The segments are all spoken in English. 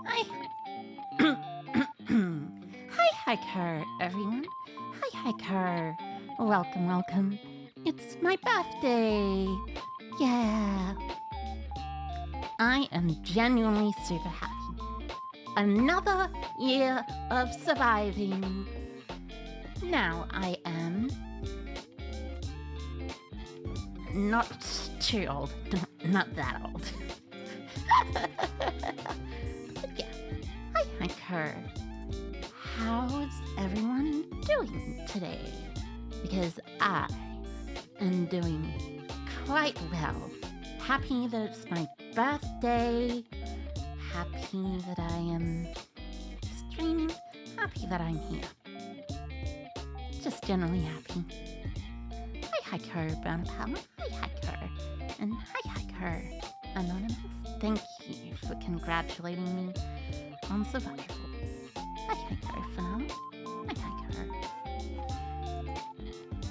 Hi. Hi, hiker, everyone. Hi, hiker. Welcome, welcome. It's my birthday. Yeah. I am genuinely super happy. Another year of surviving. Now I am not too old. Not that old. But yeah. Hi, hiker. How's everyone doing today? Because I am doing quite well. Happy that it's my birthday. Happy that I am streaming. Happy that I'm here. Just generally happy. Hi, hiker, Bonapala. Hi, hiker. And hi, hiker, Anonymous. Thank you for congratulating me on survival. Hi, hiker, Fanal. Hi, hiker.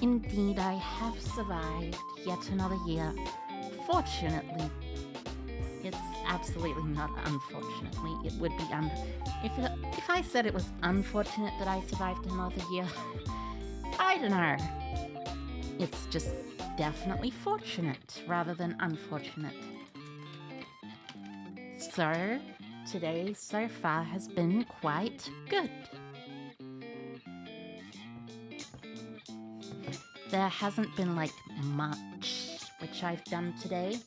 Indeed, I have survived yet another year. Fortunately. It's absolutely not unfortunately. It would be if I said it was unfortunate that I survived another year, I don't know. It's just definitely fortunate rather than unfortunate. So, today so far has been quite good. There hasn't been like much which I've done today.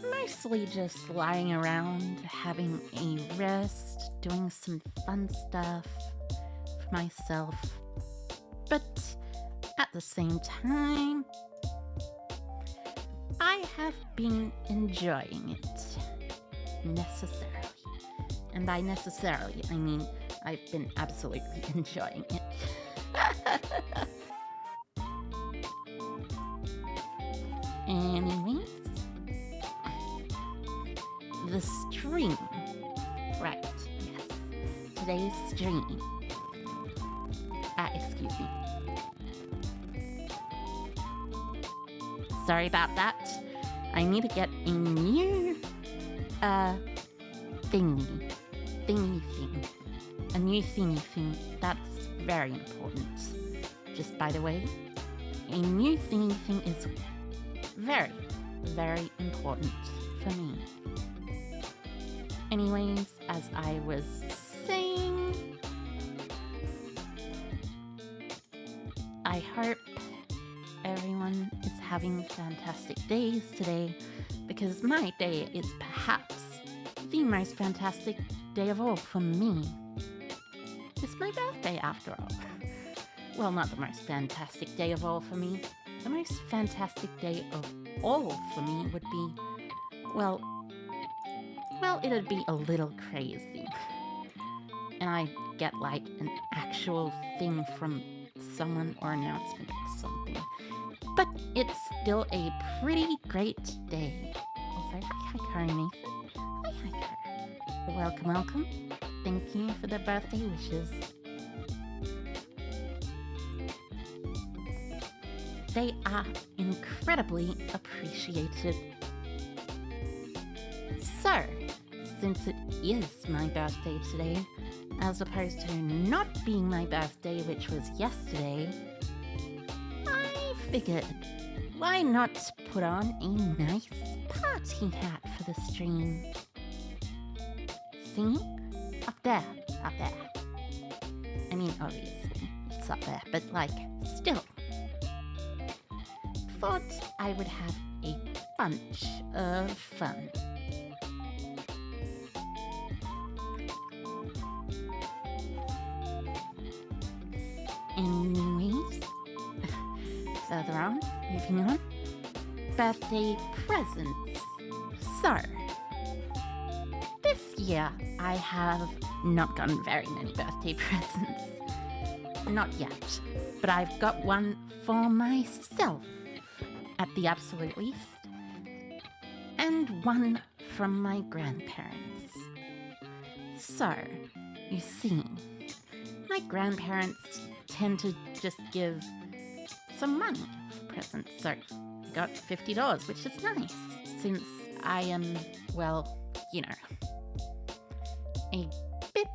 Mostly just lying around, having a rest, doing some fun stuff for myself. But at the same time, I have been enjoying it. Necessarily. And by necessarily, I mean I've been absolutely enjoying it. Anyways, the stream. Right, yes. Today's stream. Excuse me. Sorry about that. I need to get a new, thingy thing. A new thingy thing. That's very important. Just by the way, a new thingy thing is very, very important for me. Anyways, as I was saying, I hope everyone is having fantastic days today, because my day is perhaps the most fantastic day of all for me. It's my birthday after all. Well, not the most fantastic day of all for me. The most fantastic day of all for me would be, well, it'd be a little crazy. And I'd get like an actual thing from someone or announcement or something. But it's still a pretty great day. Also, hi, hiker, Nathan. Hi, hiker. Welcome, welcome. Thank you for the birthday wishes. They are incredibly appreciated. So, since it is my birthday today, as opposed to not being my birthday, which was yesterday, I figured, why not put on a nice party hat for the stream? See? Up there. I mean, obviously, it's up there, but like, still. Thought I would have a bunch of fun. Anyways, further on, moving on, birthday presents. So, this year I have not gotten very many birthday presents. Not yet, but I've got one for myself, at the absolute least, and one from my grandparents. So, you see, my grandparents tend to just give some money for presents. So I got $50, which is nice, since I am, well, you know, a bit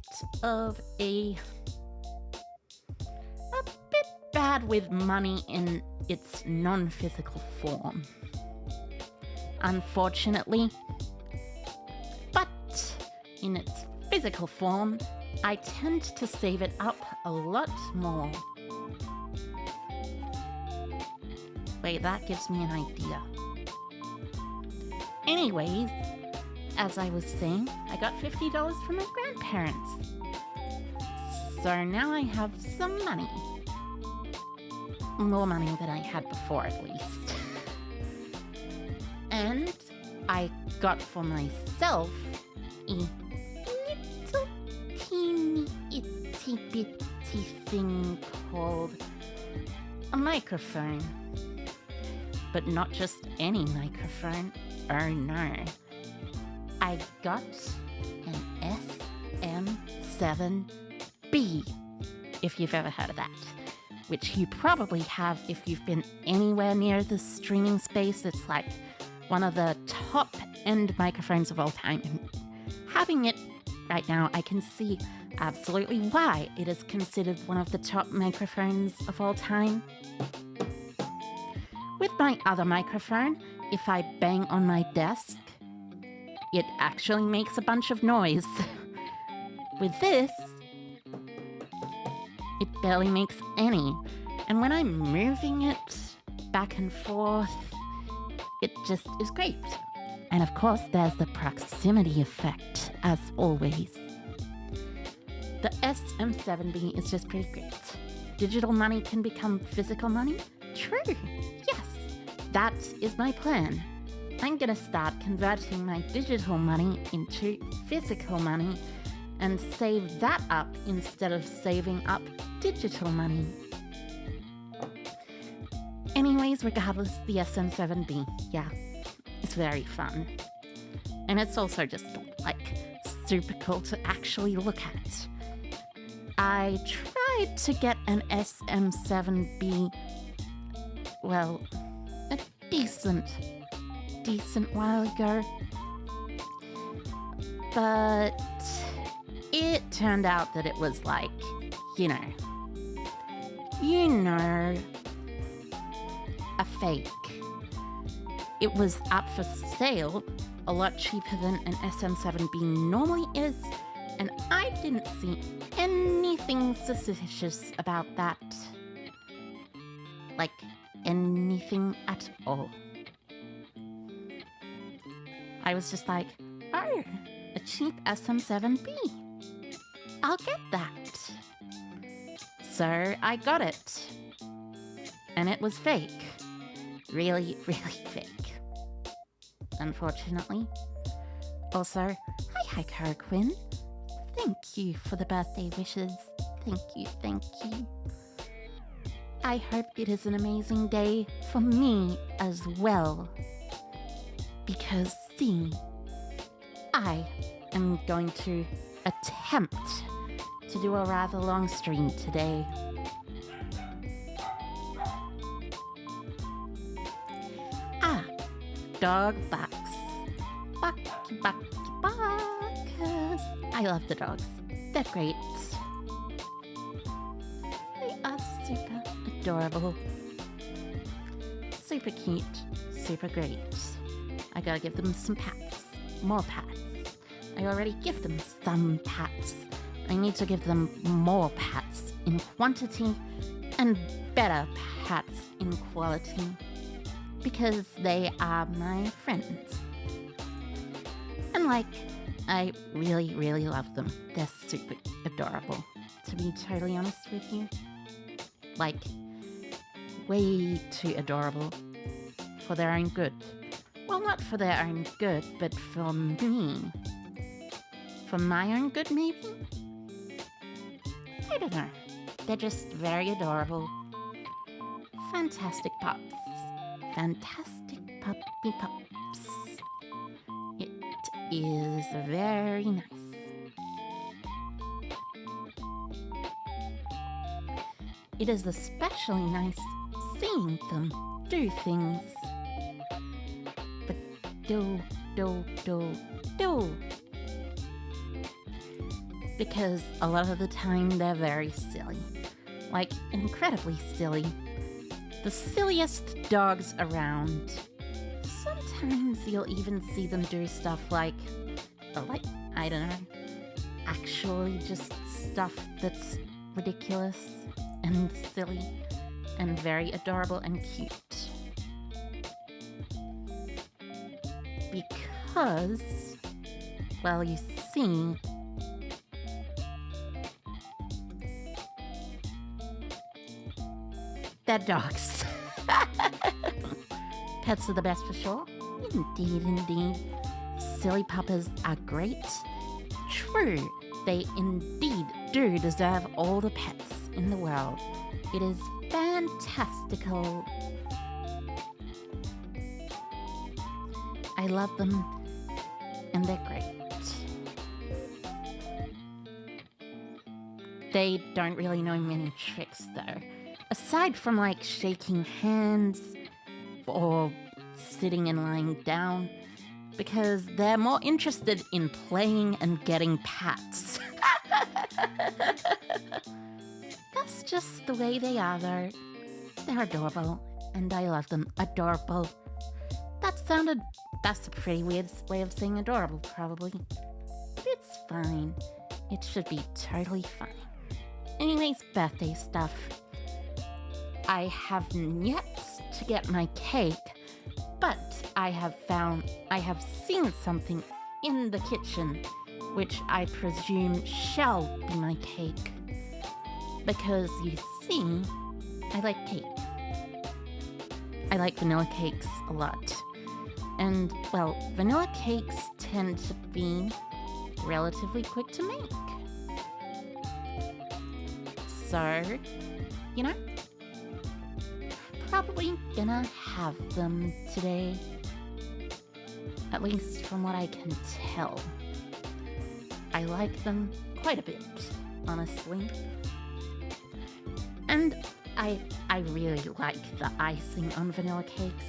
of a bit bad with money in its non-physical form, unfortunately. But in its physical form, I tend to save it up a lot more. Wait, that gives me an idea. Anyways, as I was saying, I got $50 from my grandparents. So now I have some money. More money than I had before, at least. And I got for myself a little teeny itty bitty thing called a microphone. But not just any microphone. Oh no. I got an SM7B, if you've ever heard of that. Which you probably have if you've been anywhere near the streaming space. It's like one of the top-end microphones of all time. And having it right now, I can see absolutely why it is considered one of the top microphones of all time. With my other microphone, if I bang on my desk, it actually makes a bunch of noise. With this, it barely makes any. And when I'm moving it back and forth, it just is great. And of course, there's the proximity effect, as always. The SM7B is just pretty great. Digital money can become physical money? True, yes. That is my plan. I'm gonna start converting my digital money into physical money and save that up instead of saving up digital money. Anyways, regardless, the SM7B, yeah, it's very fun. And it's also just, like, super cool to actually look at. I tried to get an SM7B, well, a decent while ago. But it turned out that it was like, you know, a fake. It was up for sale, a lot cheaper than an SM7B normally is, and I didn't see anything suspicious about that. Like, anything at all. I was just like, oh, a cheap SM7B. I'll get that. So I got it. And it was fake. Really, really fake. Unfortunately. Also, hi Quinn. Thank you for the birthday wishes. Thank you. I hope it is an amazing day for me as well. Because, see, I am going to attempt to do a rather long stream today. Dog barks. Barky, barky, barkers. I love the dogs. They're great. They are super adorable. Super cute. Super great. I gotta give them some pats. More pats. I already give them some pats. I need to give them more pats in quantity and better pats in quality. Because they are my friends. And like, I really, really love them. They're super adorable, to be totally honest with you. Like, way too adorable for their own good. Well, not for their own good, but for me. For my own good, maybe? I don't know. They're just very adorable. Fantastic pups. Fantastic puppy pups. It is very nice. It is especially nice seeing them do things. But do. Because a lot of the time they're very silly. Like, incredibly silly. The silliest dogs around. Sometimes you'll even see them do stuff like, I don't know, actually just stuff that's ridiculous and silly and very adorable and cute. Because, well, you see, they're dogs. Pets are the best for sure. Indeed, indeed. Silly puppers are great. True, they indeed do deserve all the pets in the world. It is fantastical. I love them, and they're great. They don't really know many tricks, though. Aside from, like, shaking hands or sitting and lying down, because they're more interested in playing and getting pats. That's just the way they are, though. They're adorable, and I love them. Adorable. That's a pretty weird way of saying adorable, probably. But it's fine. It should be totally fine. Anyways, birthday stuff. I have yet to get my cake, but I have seen something in the kitchen, which I presume shall be my cake. Because you see, I like cake. I like vanilla cakes a lot. And, well, vanilla cakes tend to be relatively quick to make. So, you know, probably gonna have them today. At least from what I can tell. I like them quite a bit, honestly. And I really like the icing on vanilla cakes.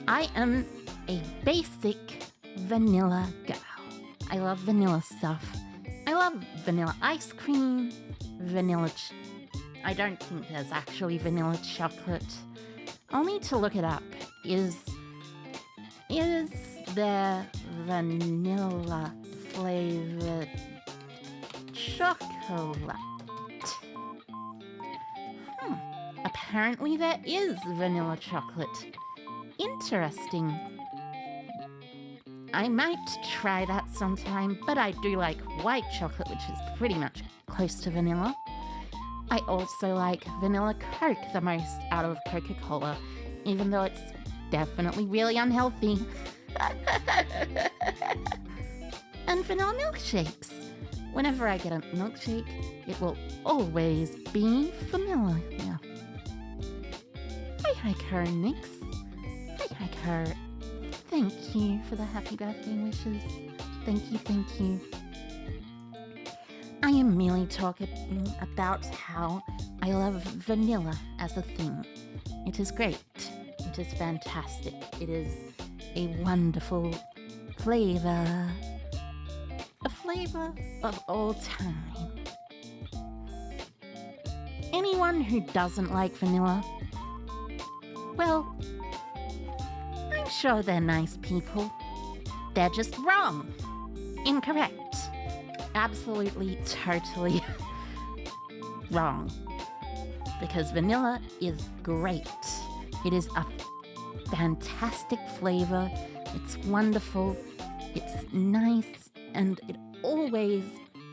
I am a basic vanilla girl. I love vanilla stuff. I love vanilla ice cream, I don't think there's actually vanilla chocolate. I'll need to look it up. Is there vanilla flavored chocolate? Apparently there is vanilla chocolate. Interesting. I might try that sometime, but I do like white chocolate, which is pretty much close to vanilla. I also like vanilla Coke the most out of Coca-Cola, even though it's definitely really unhealthy. And vanilla milkshakes. Whenever I get a milkshake, it will always be vanilla. Yeah. Hi, Nix. Hi, Thank you for the happy birthday wishes. Thank you. I am merely talking about how I love vanilla as a thing. It is great. It is fantastic. It is a wonderful flavor. A flavor of all time. Anyone who doesn't like vanilla, well, I'm sure they're nice people. They're just wrong. Incorrect. Absolutely, totally wrong. Because vanilla is great. It is a fantastic flavor. It's wonderful. It's nice. And it always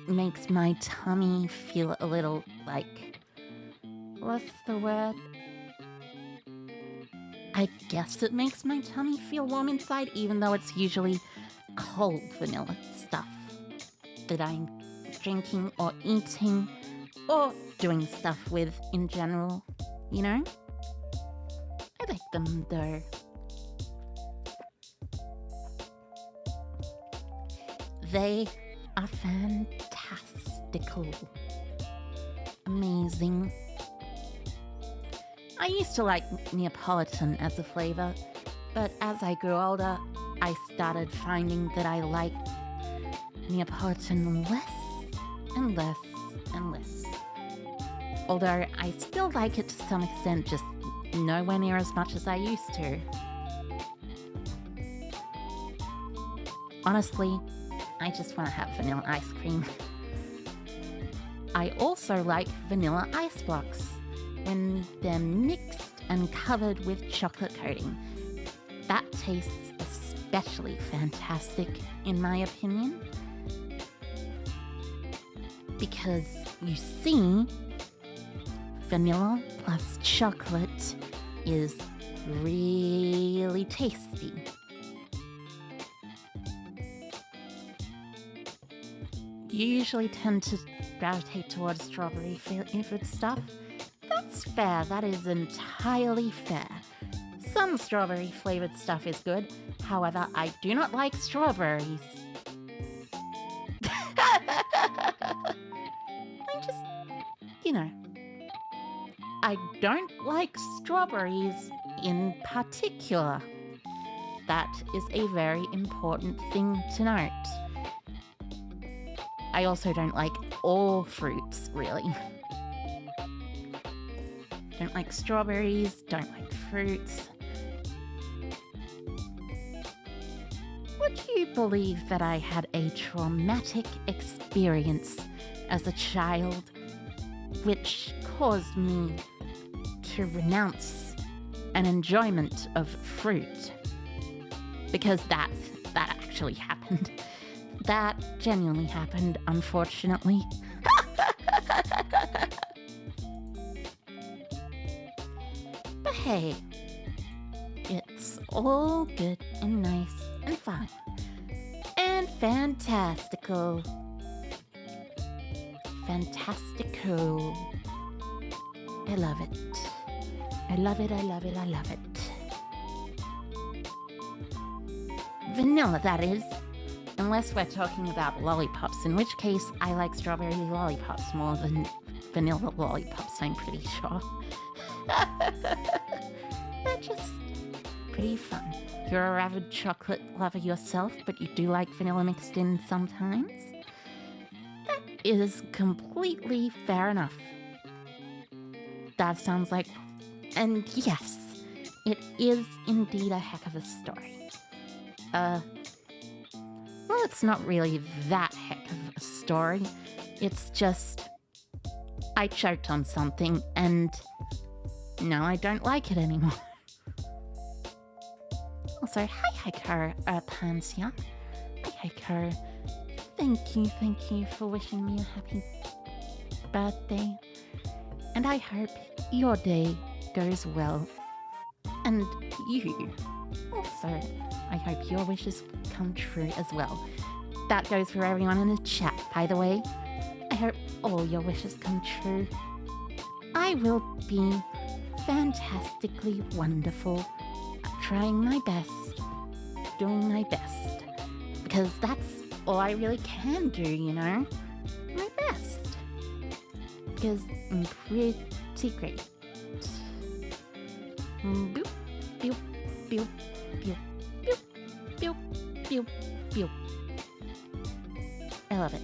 makes my tummy feel a little like... what's the word? I guess it makes my tummy feel warm inside, even though it's usually cold vanilla stuff that I'm drinking or eating or doing stuff with in general, you know? I like them though. They are fantastical. Amazing. I used to like Neapolitan as a flavor, but as I grew older, I started finding that I like Neapolitan less and less and less. Although I still like it to some extent, just nowhere near as much as I used to. Honestly, I just want to have vanilla ice cream. I also like vanilla ice blocks when they're mixed and covered with chocolate coating. That tastes especially fantastic, in my opinion. Because you see, vanilla plus chocolate is really tasty. You usually tend to gravitate towards strawberry flavored stuff. That's fair, that is entirely fair. Some strawberry flavored stuff is good, however, I do not like strawberries. I'm just, I don't like strawberries in particular. That is a very important thing to note. I also don't like all fruits, really. Don't like strawberries, don't like fruits. Would you believe that I had a traumatic experience as a child which caused me to renounce an enjoyment of fruit? Because that actually happened. That genuinely happened, unfortunately. But hey, it's all good and nice and fine and fantastical. Fantastical. I love it. I love it, I love it, I love it. Vanilla, that is. Unless we're talking about lollipops, in which case I like strawberry lollipops more than vanilla lollipops, I'm pretty sure. They're just pretty fun. You're a avid chocolate lover yourself, but you do like vanilla mixed in sometimes. That is completely fair enough. That sounds like... And yes, it is indeed a heck of a story. Well, it's not really that heck of a story. It's just... I choked on something, and now I don't like it anymore. Also, hi Heiko, Pansia. Hi Heiko. Thank you for wishing me a happy birthday. And I hope your day goes well. And you. Also, I hope your wishes come true as well. That goes for everyone in the chat, by the way. I hope all your wishes come true. I will be fantastically wonderful at trying my best, doing my best. Because that's all I really can do, you know? My best. Because I'm pretty great. Boop, boop, boop, boop, boop, boop, boop, boop. I love it.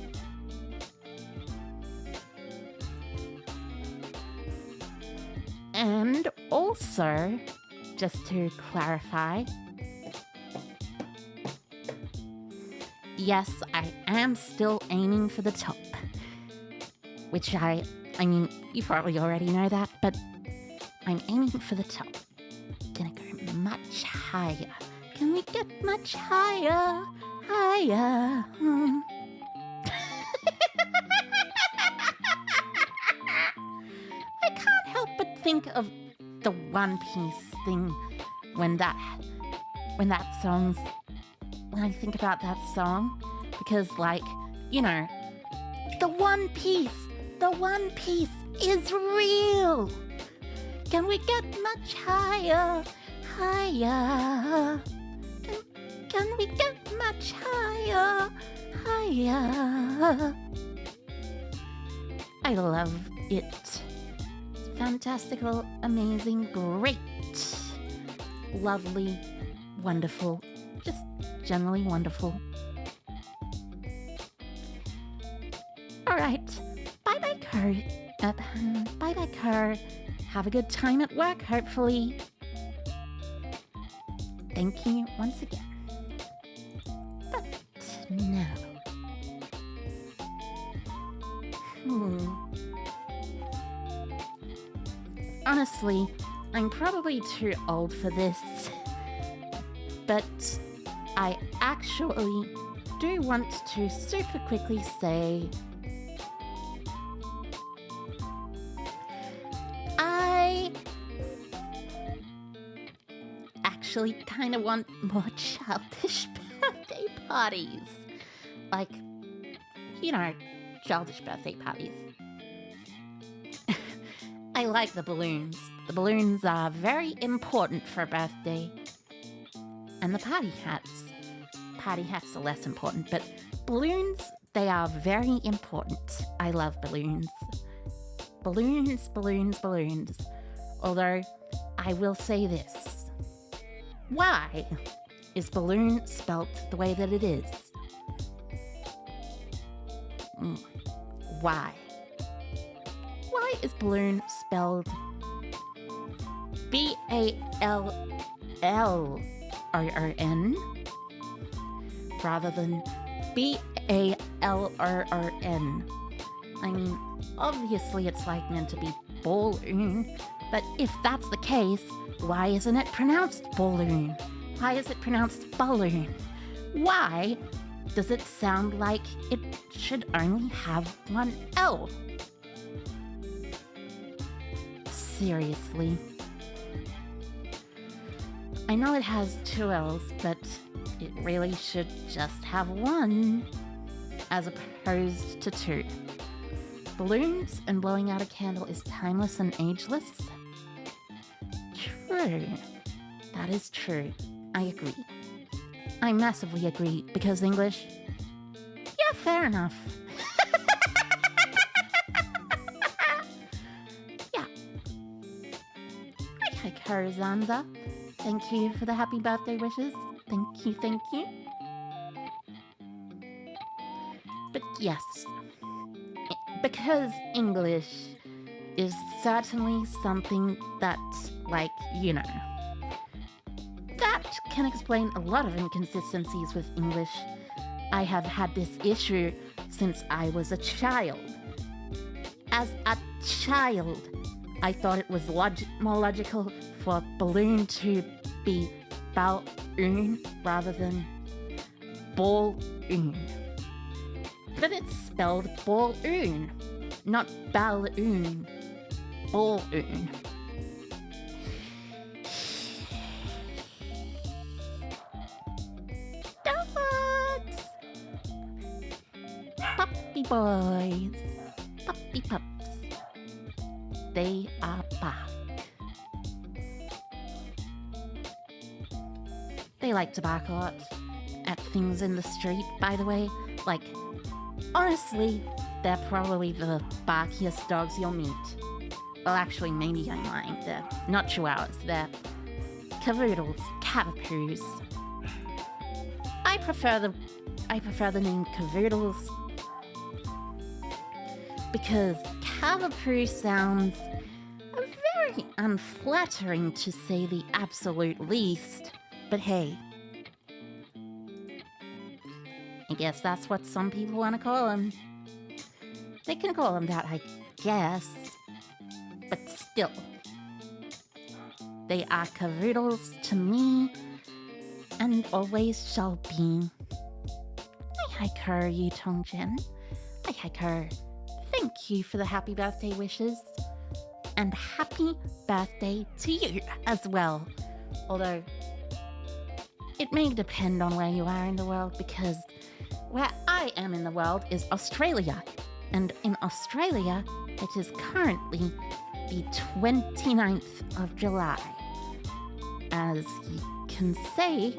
And also, just to clarify, yes, I am still aiming for the top. Which I mean, you probably already know that, but I'm aiming for the top. Gonna go much higher. Can we get much higher? Higher. I can't help but think of the One Piece thing when I think about that song, because, like, you know, the One Piece is real. Can we get much higher? Higher. Can we get much higher? Higher. I love it. It's fantastical, amazing, great, lovely, wonderful, just generally wonderful. Alright, bye-bye, Kurt. Bye-bye, Kurt. Have a good time at work, hopefully. Thank you once again. But no. Honestly, I'm probably too old for this, but I actually do want to super quickly say I actually kind of want more childish birthday parties. Like, you know, childish birthday parties. I like the balloons. The balloons are very important for a birthday. And the party hats. Party hats are less important, but balloons, they are very important. I love balloons. Balloons, balloons, balloons. Although, I will say this. Why is balloon spelt the way that it is? Why? Why is balloon spelled B-A-L-L-O-O-N rather than B-A-L-O-O-N? I mean, obviously it's like meant to be balloon, but if that's the case, why isn't it pronounced balloon? Why is it pronounced balloon? Why does it sound like it should only have one L? Seriously. I know it has two L's, but it really should just have one, as opposed to two. Balloons and blowing out a candle is timeless and ageless? True. That is true. I agree. I massively agree, because English... Yeah, fair enough. Yeah. Okay, Corazanza. Thank you for the happy birthday wishes. Thank you, thank you. But yes, because English is certainly something that, like, you know, that can explain a lot of inconsistencies with English. I have had this issue since I was a child. As a child, I thought it was more logical for balloon to be balloon rather than balloon. But it's spelled balloon, not balloon. Balloon. Dogs! Puppy boys. Puppy pups. They are back. They like to bark a lot at things in the street, by the way. Like, honestly, they're probably the barkiest dogs you'll meet. Well, actually, maybe I'm lying. They're not chihuahuas. They're cavoodles, cavapoos. I prefer the name cavoodles because cavapoo sounds very unflattering, to say the absolute least. But hey, I guess that's what some people want to call them. They can call them that, I guess. But still, they are cavoodles to me, and always shall be. Hi, Kerr, Yu Tongjian. Hi, Kerr. Thank you for the happy birthday wishes. And happy birthday to you as well. Although, it may depend on where you are in the world, because where I am in the world is Australia. And in Australia, it is currently the 29th of July. As you can say,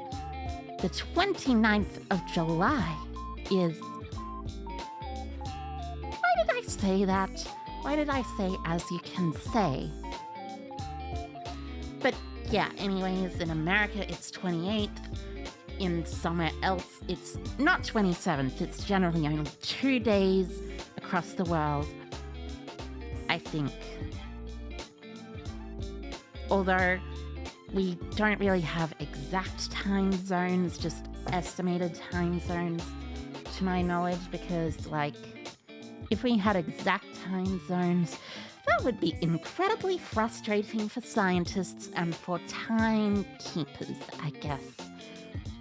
the 29th of July is... Why did I say that? Why did I say as you can say? But yeah, anyways, in America it's 28th. in somewhere else, it's not 27th. It's generally only 2 days across the world, I think. Although we don't really have exact time zones, just estimated time zones to my knowledge, because like if we had exact time zones, that would be incredibly frustrating for scientists and for timekeepers, I guess,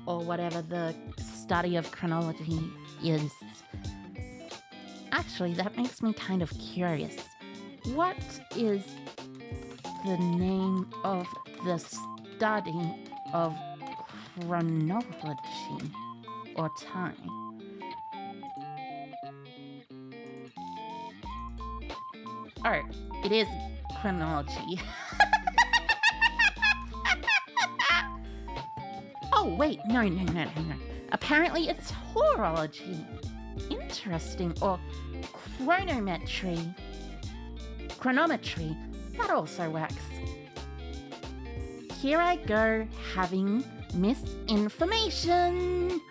or whatever the study of chronology is. Actually, that makes me kind of curious. What is the name of the study of chronology or time? Oh, it is chronology. Oh, wait, no. Apparently it's horology. Interesting. Or chronometry. Chronometry. That also works. Here I go having misinformation.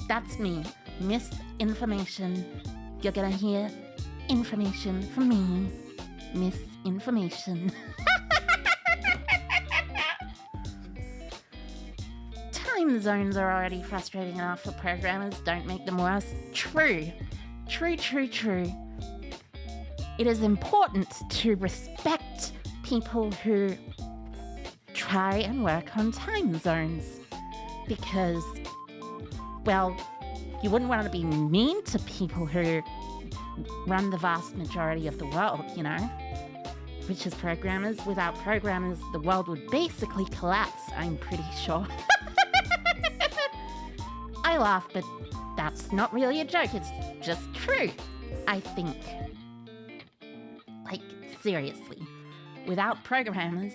That's me. Misinformation. You're gonna hear information from me. Misinformation. Time zones are already frustrating enough for programmers. Don't make them worse. True. It is important to respect people who try and work on time zones because, well, you wouldn't want to be mean to people who run the vast majority of the world, you know? Which is programmers. Without programmers, the world would basically collapse, I'm pretty sure. I laugh, but that's not really a joke. It's just true, I think. Like, seriously. Without programmers,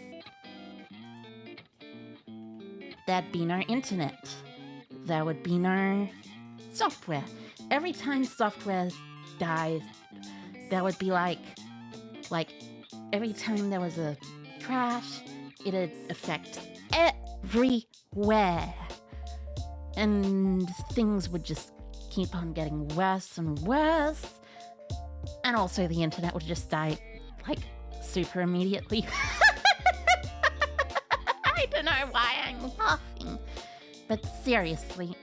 there'd be no internet. There would be no software. Every time software dies, there would be like every time there was a crash, it'd affect everywhere. And things would just keep on getting worse and worse. And also the internet would just die, like, super immediately. I don't know why I'm laughing. But seriously,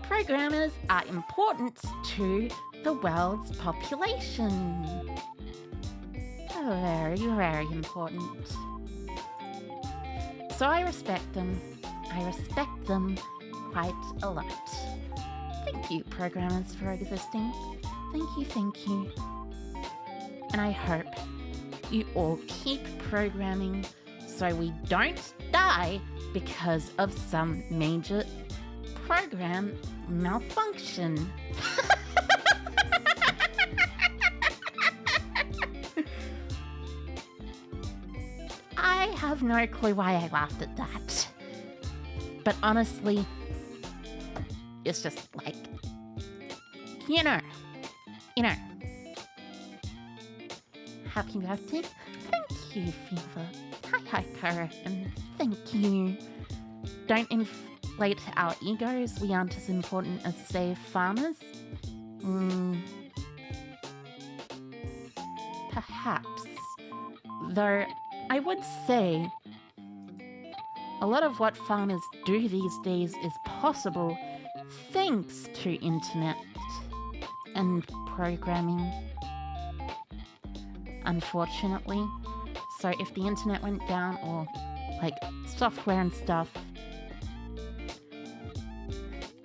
programmers are important to the world's population. Very, very important. So I respect them. I respect them quite a lot. Thank you, programmers, for existing. Thank you. And I hope you all keep programming so we don't die because of some major program malfunction. I have no clue why I laughed at that. But honestly, it's just like, you know. Happy birthday. Thank you, Fever. Hi, Kara, and thank you. Don't inflate our egos. We aren't as important as, say, farmers. Perhaps. Though, I would say a lot of what farmers do these days is possible thanks to internet and programming, unfortunately. So if the internet went down, or like software and stuff,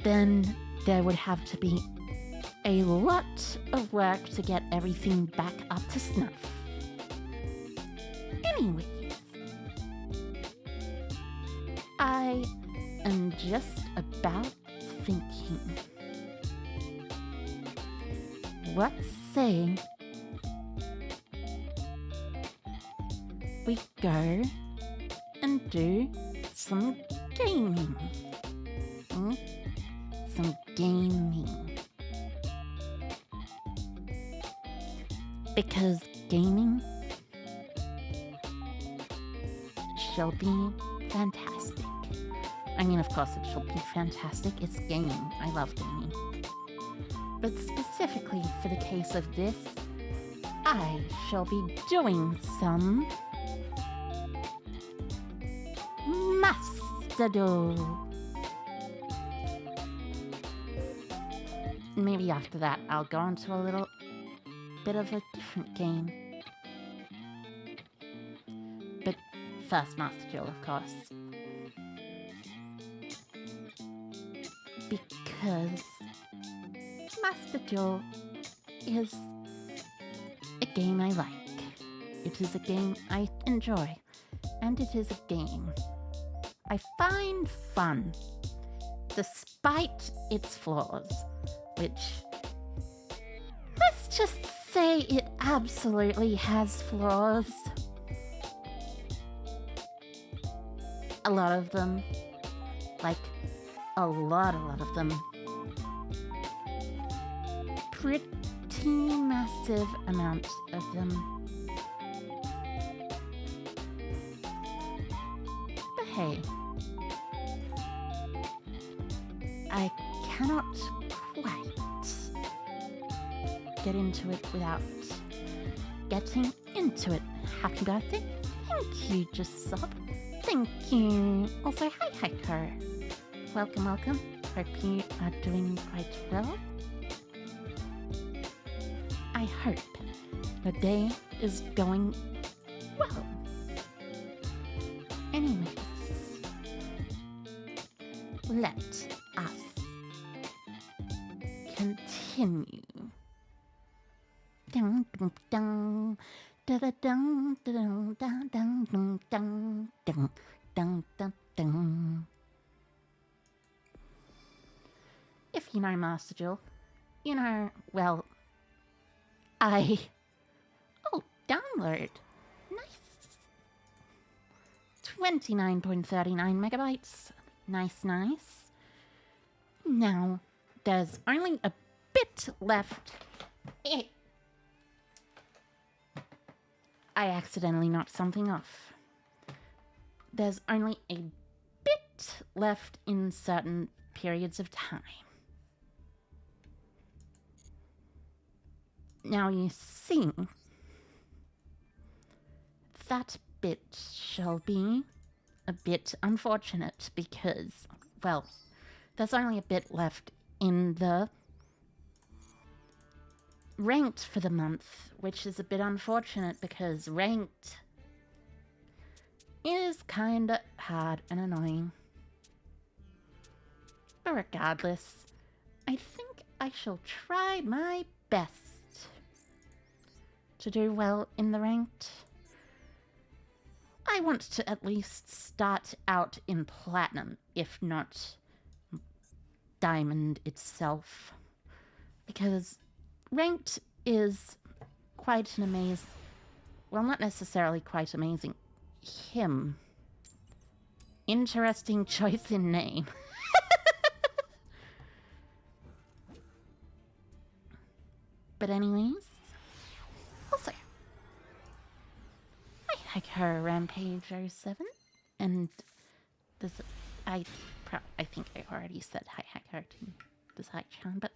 then there would have to be a lot of work to get everything back up to snuff. Anyways, I am just about thinking, let's say we go and do some gaming. Some gaming. Because gaming shall be fantastic. I mean, of course, it shall be fantastic. It's gaming. I love gaming. But specifically for the case of this, I shall be doing some Mastodon. Maybe after that, I'll go into a little bit of a different game. But first, Master Duel, of course. Because Master Duel is a game I like. It is a game I enjoy. And it is a game I find fun, despite its flaws, which, let's just say it absolutely has flaws. A lot of them. Like, a lot of them. Pretty massive amounts of them. But hey, I cannot quite get into it without getting into it. Happy birthday. Thank you, Just Sob. Thank you. Also, hi, Hiker. Welcome, welcome. Hope you are doing quite well. I hope your day is going well. Anyways, let us continue. Dun, dun, dun. Da-da-dun, da-dun, dun, dun, dun, dun, dun, dun, dun, dun. If you know Master Duel, you know, well, oh, download. Nice. 29.39 megabytes. Nice, nice. Now, there's only a bit left. I accidentally knocked something off. There's only a bit left in certain periods of time. Now you see, that bit shall be a bit unfortunate because, well, there's only a bit left in the ranked for the month, which is a bit unfortunate because ranked is kinda hard and annoying. But regardless, I think I shall try my best to do well in the ranked. I want to at least start out in platinum, if not diamond itself, because ranked is quite an amazing, well, not necessarily quite amazing, interesting choice in name. But anyways, also, I like her Rampage 07, and this, I think I already said hi hacker to Desai-chan, but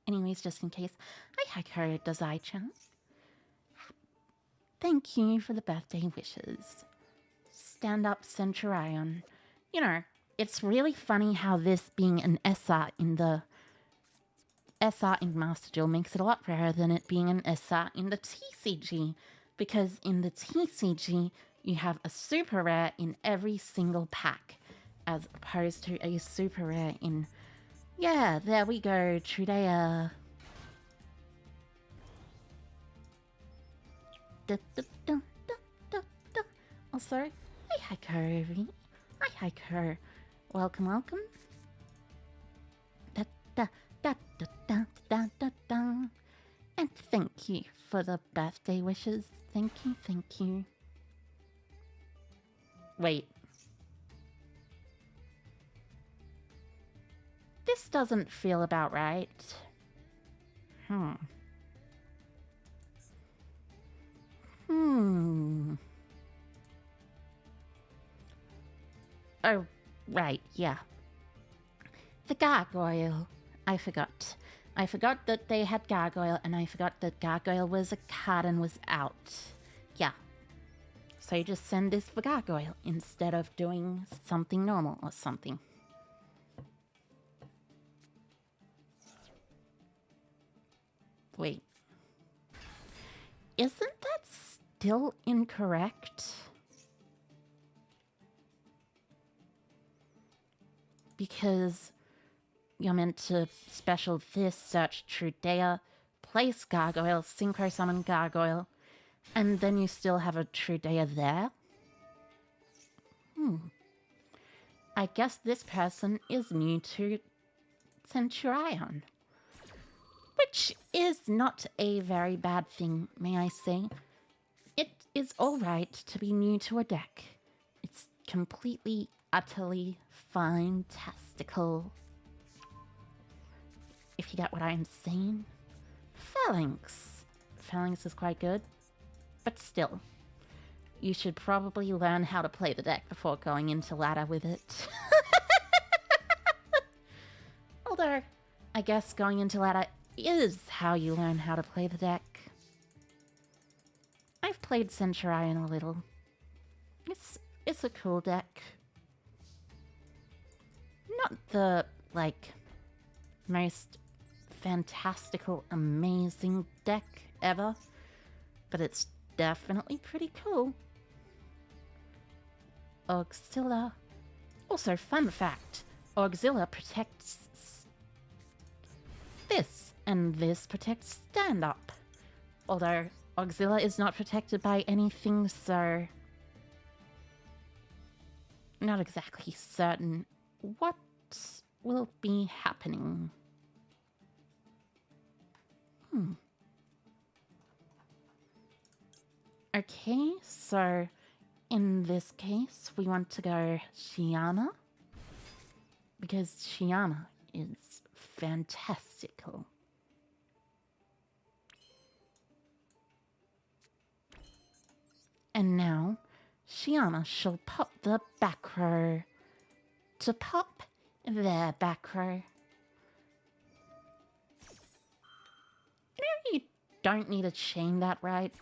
anyways, just in case, I hack her Desai-chan. Thank you for the birthday wishes. Stand up Centurion. You know, it's really funny how this being an SR in Master Duel makes it a lot rarer than it being an SR in the TCG, because in the TCG you have a super rare in every single pack, as opposed to a super rare in, yeah, there we go, Trudea. Also, hi Haiko, hi Haiko, welcome, welcome. And thank you for the birthday wishes. Thank you, thank you. Wait. This doesn't feel about right. Oh, Right, yeah. The gargoyle. I forgot. I forgot that they had gargoyle, and I forgot that gargoyle was a card and was out. Yeah. So you just send this for gargoyle instead of doing something normal or something. Wait. Isn't that still incorrect? Because you're meant to special this, search true data, place gargoyle, synchro summon gargoyle, and then you still have a true data there? I guess this person is new to Centurion. Which is not a very bad thing, may I say. It is alright to be new to a deck. It's completely, utterly fantastical. If you get what I'm saying. Phalanx. Phalanx is quite good. But still, you should probably learn how to play the deck before going into ladder with it. Although, I guess going into ladder is how you learn how to play the deck. I've played Centurion a little. It's a cool deck. Not the, like, most fantastical, amazing deck ever, but it's definitely pretty cool. Auxilla. Also, fun fact, Auxilla protects this, and this protects stand-up. Although, Auxilla is not protected by anything, so... not exactly certain what will be happening. Okay, so in this case, we want to go Shiana, because Shiana is fantastical. And now, Shiana shall pop the back row. To pop their back row. You don't need to chain that, right?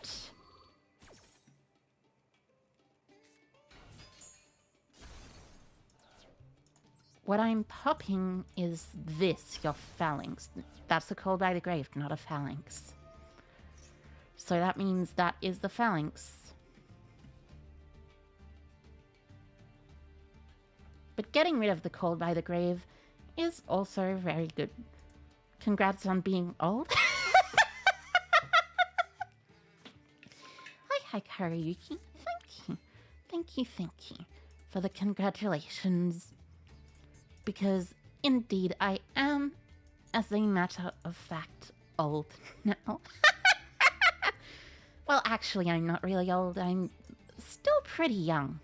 What I'm popping is this, your phalanx. That's a call by the grave, not a phalanx. So that means that is the phalanx. But getting rid of the call by the grave is also very good. Congrats on being old. Hi, Karayuki. Thank you. Thank you for the congratulations. Because indeed I am, as a matter of fact, old now. Well, actually, I'm not really old. I'm still pretty young.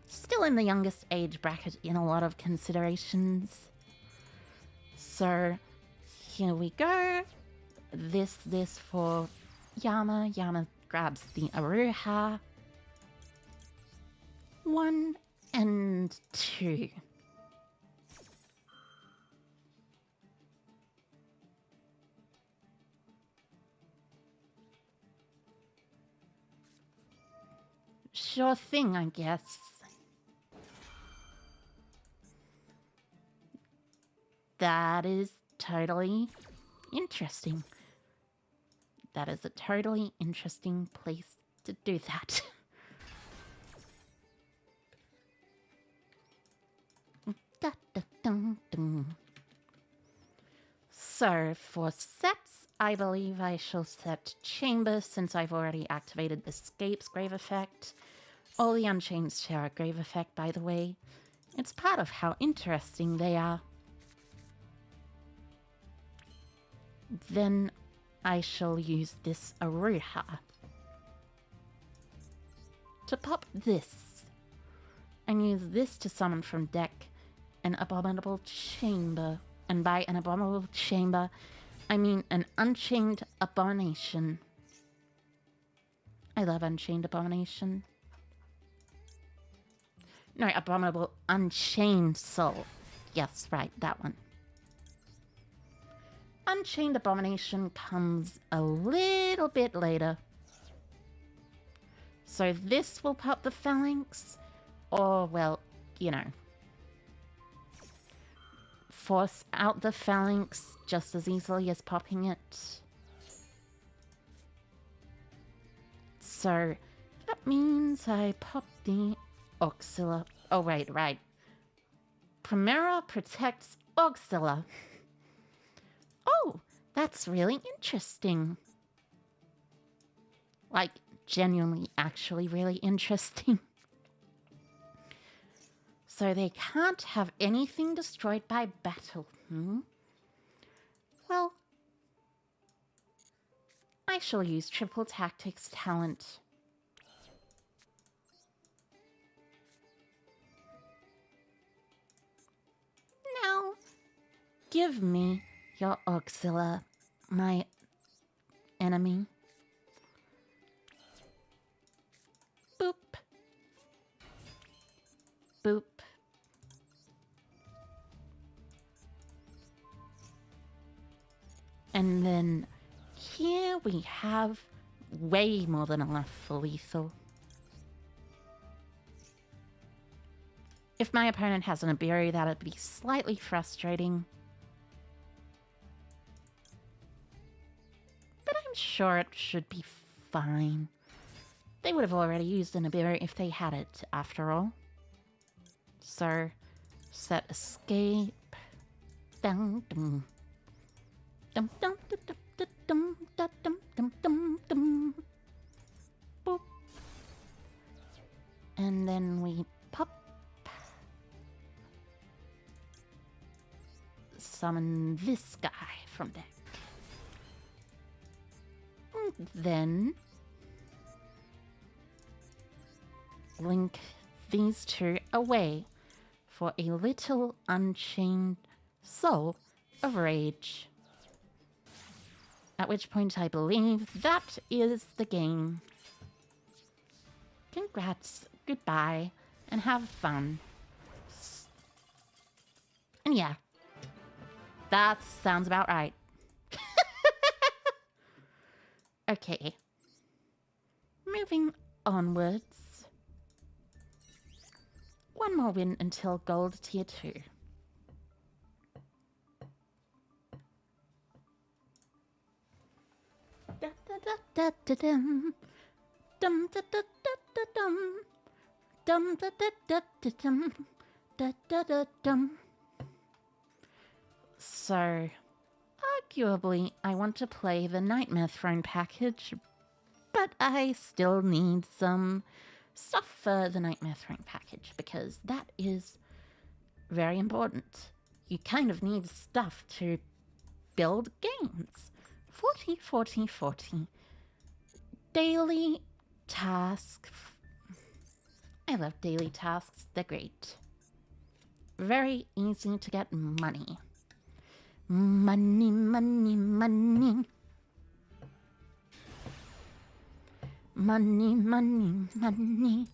Still in the youngest age bracket in a lot of considerations. So, here we go. This for Yama. Yama grabs the Aruha. 1 and 2. Sure thing, I guess. That is totally interesting. That is a totally interesting place to do that. So, for sets, I believe I shall set Chamber since I've already activated Escape's Grave Effect. All the Unchained share a Grave Effect, by the way. It's part of how interesting they are. Then I shall use this Aruha to pop this, and use this to summon from deck an Abominable Chamber. And by an Abominable Chamber, I mean an Unchained Abomination. I love Unchained Abomination. No, abominable unchained soul. Yes, right, that one. Unchained Abomination comes a little bit later. So this will pop the phalanx, or, well, you know, force out the phalanx just as easily as popping it. So that means I pop the Auxilia. Oh, right. Primera protects Auxilia. Oh, that's really interesting. Like, genuinely, actually really interesting. So they can't have anything destroyed by battle, Well, I shall use Triple Tactics talent. Now, give me your Auxilia, my enemy. Boop. Boop. And then here we have way more than enough for lethal. If my opponent has an Iberi, that'd be slightly frustrating. But I'm sure it should be fine. They would have already used an Iberi if they had it, after all. So, set escape. Dum dum. Dum dum dum dum dum dum dum dum dum. Boop. And then we pop. Summon this guy from deck. And then link these two away for a little unchained soul of rage. At which point I believe that is the game. Congrats, goodbye, and have fun. And yeah, that sounds about right. Okay. Moving onwards. One more win until gold tier 2. Da da da da da dum. Dum da da da da dum. Dum da da da da dum. Da da da dum. So, arguably, I want to play the Nightmare Throne package, but I still need some stuff for the Nightmare Throne package, because that is very important. You kind of need stuff to build games. 40, 40, 40. Daily tasks. I love daily tasks, they're great. Very easy to get money. Money, money, money. Money, money, money.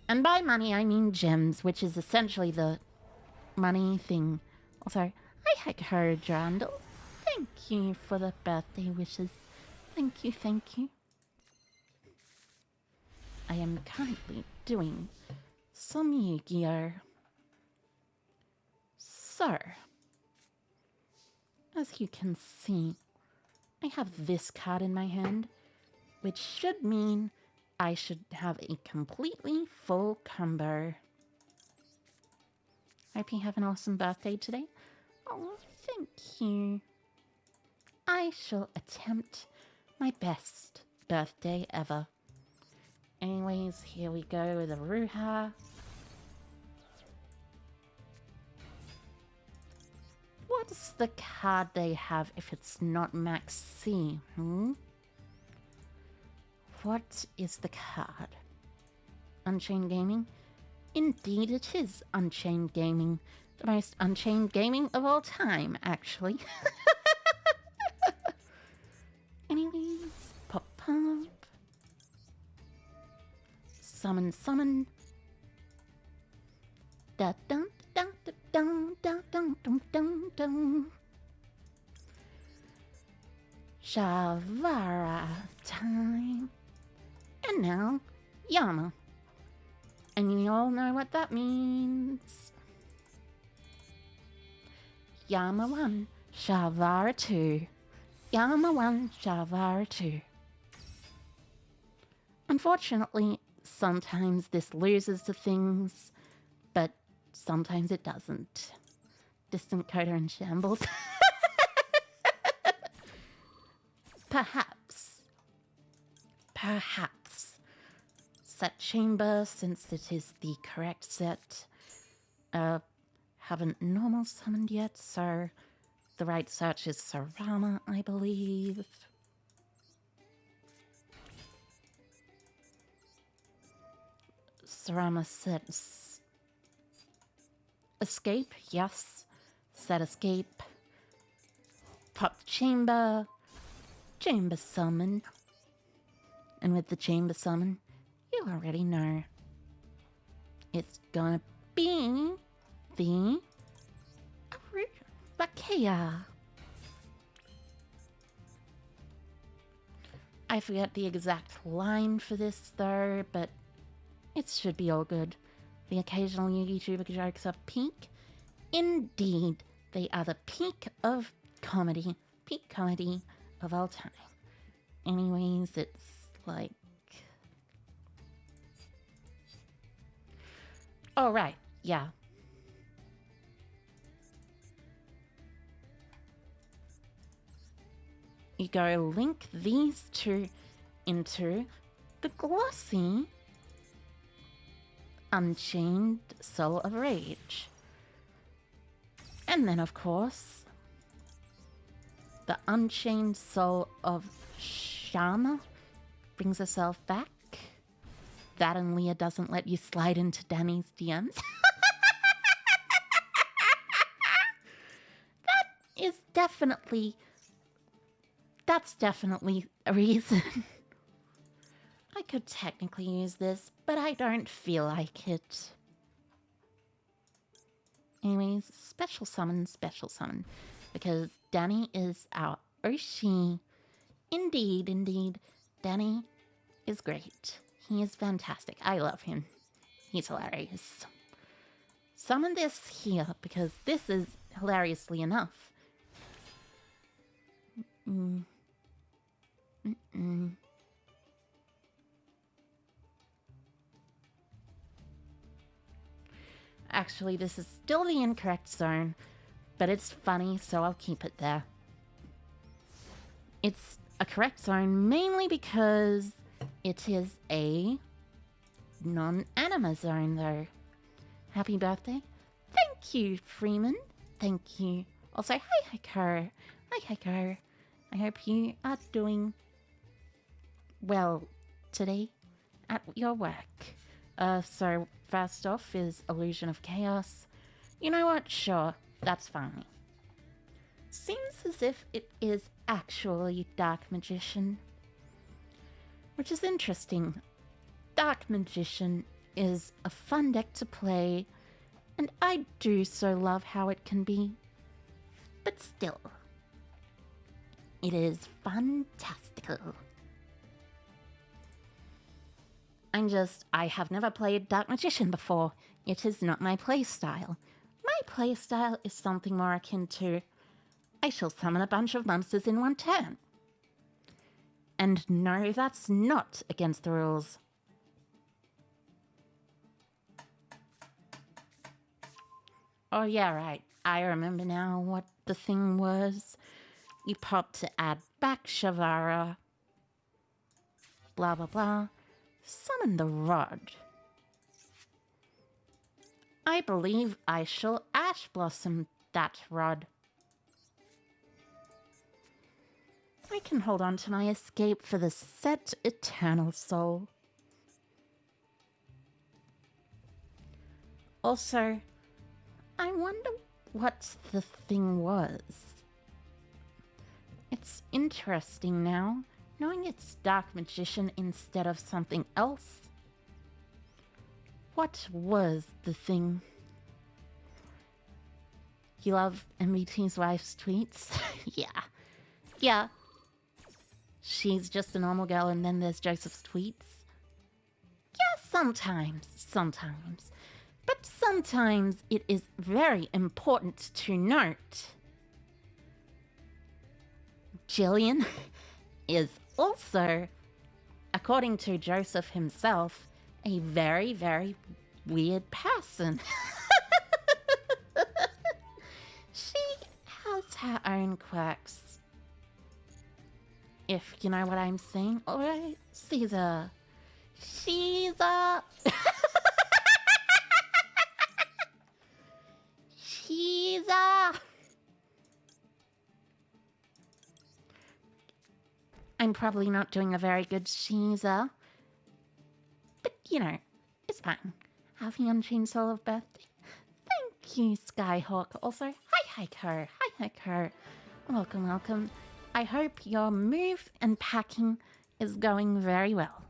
And by money, I mean gems, which is essentially the money thing. Also, hi, her, Drandle. Thank you for the birthday wishes. Thank you, thank you. I am currently doing some Yu-Gi-Oh! So, as you can see, I have this card in my hand, which should mean I should have a completely full combo. Hope you have an awesome birthday today. Oh, thank you. I shall attempt my best birthday ever. Anyways, here we go with a Ruha. What's the card they have if it's not Max C, What is the card? Unchained Gaming? Indeed it is Unchained Gaming. The most Unchained Gaming of all time, actually. Anyways, pop. summon, summon. Da dun dun dun dun dun dun dun dun. Shavara time. And now, Yama. And you all know what that means. Yama 1, Shavara 2. Yama 1, Shavara 2. Unfortunately, sometimes this loses to things, but sometimes it doesn't. Distant Coda in shambles. Perhaps. Set chamber, since it is the correct set. Haven't normal summoned yet, so the right search is Sarama, I believe. Sarama sets escape, yes. Set escape. Pop chamber. Chamber summon. And with the chamber summon, you already know. It's gonna be the Bakea. I forget the exact line for this though, but it should be all good. The occasional YouTuber jokes are peak. Indeed, they are the peak comedy of all time. Anyways, it's like... Oh, right, yeah. You go link these two into the glossy Unchained Soul of Rage. And then, of course, the Unchained Soul of Shama brings herself back. That and Leah doesn't let you slide into Danny's DMs. That's definitely a reason. I could technically use this, but I don't feel like it. Anyways, special summon. Because Danny is our Oshi. Indeed. Danny is great. He is fantastic. I love him. He's hilarious. Summon this here, because this is hilariously enough. Actually, this is still the incorrect zone, but it's funny, so I'll keep it there. It's a correct zone mainly because it is a non-anima zone, though. Happy birthday. Thank you, Freeman. Thank you. Also, hi, Heiko. Hi, Heiko. I hope you are doing well today at your work. So first off is Illusion of Chaos. You know what? Sure, that's fine. Seems as if it is actually Dark Magician, which is interesting. Dark Magician is a fun deck to play, and I do so love how it can be. But still, it is fantastical. I have never played Dark Magician before. It is not my playstyle. My playstyle is something more akin to, I shall summon a bunch of monsters in one turn. And no, that's not against the rules. Oh yeah, right. I remember now what the thing was. You pop to add back Shavara. Blah blah blah. Summon the rod. I believe I shall Ash Blossom that rod. I can hold on to my escape for the set Eternal Soul. Also, I wonder what the thing was. It's interesting now, knowing it's Dark Magician instead of something else. What was the thing? You love MBT's wife's tweets? Yeah. Yeah. She's just a normal girl and then there's Joseph's tweets? Yeah, sometimes. But sometimes it is very important to note Jillian is also, according to Joseph himself, a very, very weird person. She has her own quirks. If you know what I'm saying. Alright, Caesar. Caesar! Caesar! I'm probably not doing a very good Caesar. But, you know, it's fine. Happy Unchained Soul of Birthday. Thank you, Skyhawk. Also, hi, Heiko. Hi, Heiko. Welcome. I hope your move and packing is going very well.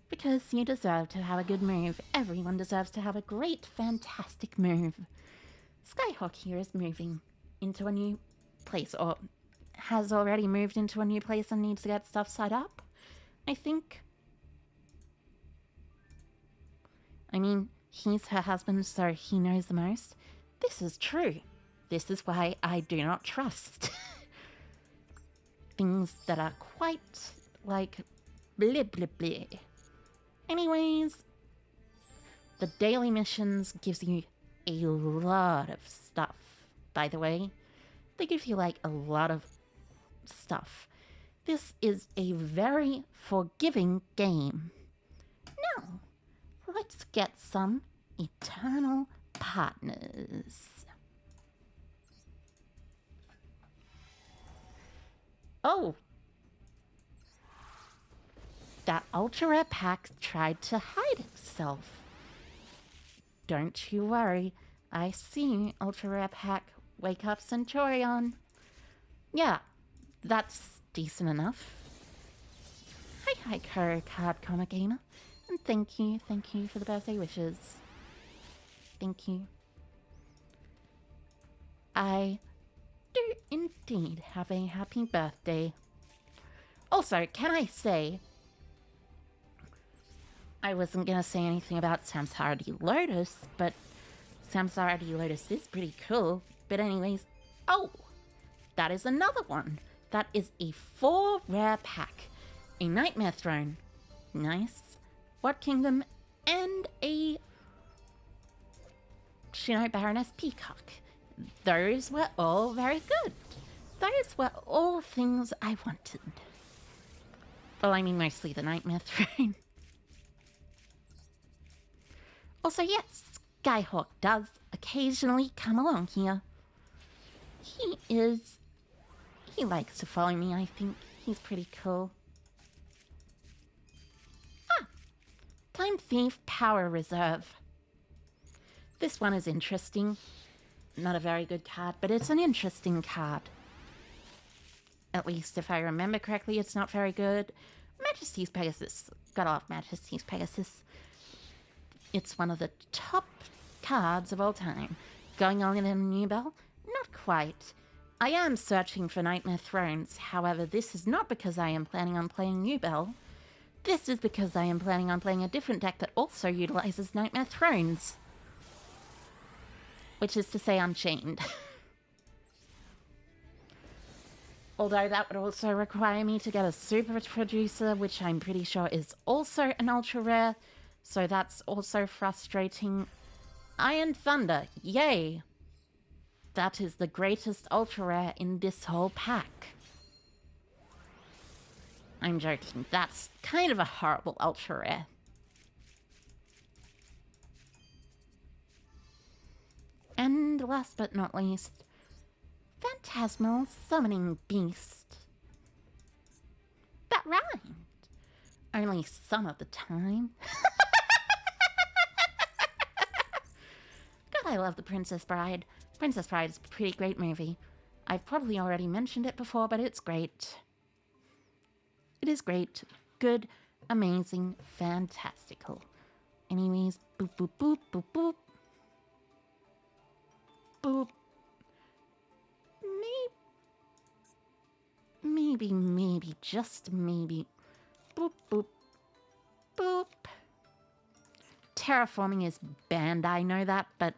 Because you deserve to have a good move. Everyone deserves to have a great, fantastic move. Skyhawk here is moving into a new place, or has already moved into a new place and needs to get stuff set up, I think. I mean, he's her husband, so he knows the most. This is true. This is why I do not trust things that are quite like blah blah blah. Anyways, the daily missions gives you a lot of stuff, by the way. They give you like a lot of stuff. This is a very forgiving game. Now, let's get some eternal partners. Oh! That ultra rare pack tried to hide itself. Don't you worry. I see, ultra rare pack. Wake up, Centurion. Yeah, that's decent enough. Hi, Card Comic Gamer. And thank you for the birthday wishes. Thank you. I do indeed have a happy birthday. Also, can I say, I wasn't gonna say anything about Samsara Lotus, but Samsara Lotus is pretty cool. But anyways, oh, that is another one. That is a 4 rare pack. A Nightmare Throne. Nice. What Kingdom? And a Shino Baroness Peacock. Those were all very good. Those were all things I wanted. Well, I mean mostly the Nightmare Throne. Also, yes, Skyhawk does occasionally come along here. He likes to follow me, I think. He's pretty cool. Ah! Time Thief Power Reserve. This one is interesting. Not a very good card, but it's an interesting card. At least if I remember correctly, it's not very good. Majesty's Pegasus. Got off Majesty's Pegasus. It's one of the top cards of all time. Going on in a new bell? Not quite. I am searching for Nightmare Thrones. However, this is not because I am planning on playing New Bell. This is because I am planning on playing a different deck that also utilizes Nightmare Thrones. Which is to say Unchained. Although that would also require me to get a super producer, which I'm pretty sure is also an ultra rare. So that's also frustrating. Iron Thunder, yay! That is the greatest ultra rare in this whole pack. I'm joking, that's kind of a horrible ultra rare. And last but not least, Phantasmal Summoning Beast. That rhymed. Only some of the time. God, I love The Princess Bride. Princess Bride is a pretty great movie. I've probably already mentioned it before, but it's great. It is great, good, amazing, fantastical. Anyways, boop, boop, boop, boop, boop. Boop. Maybe, just maybe. Boop, boop, boop. Terraforming is banned, I know that, but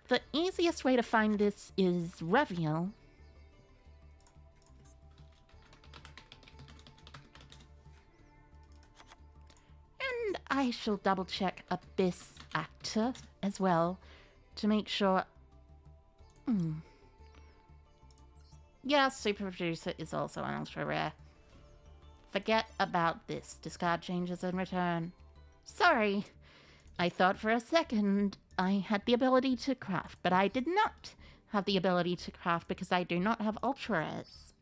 the easiest way to find this is Reveal. And I shall double check Abyss Actor as well to make sure. Yeah, Super Producer is also an ultra rare. Forget about this. Discard changes in return. Sorry. I thought for a second I had the ability to craft, but I did not have the ability to craft because I do not have ultra rares.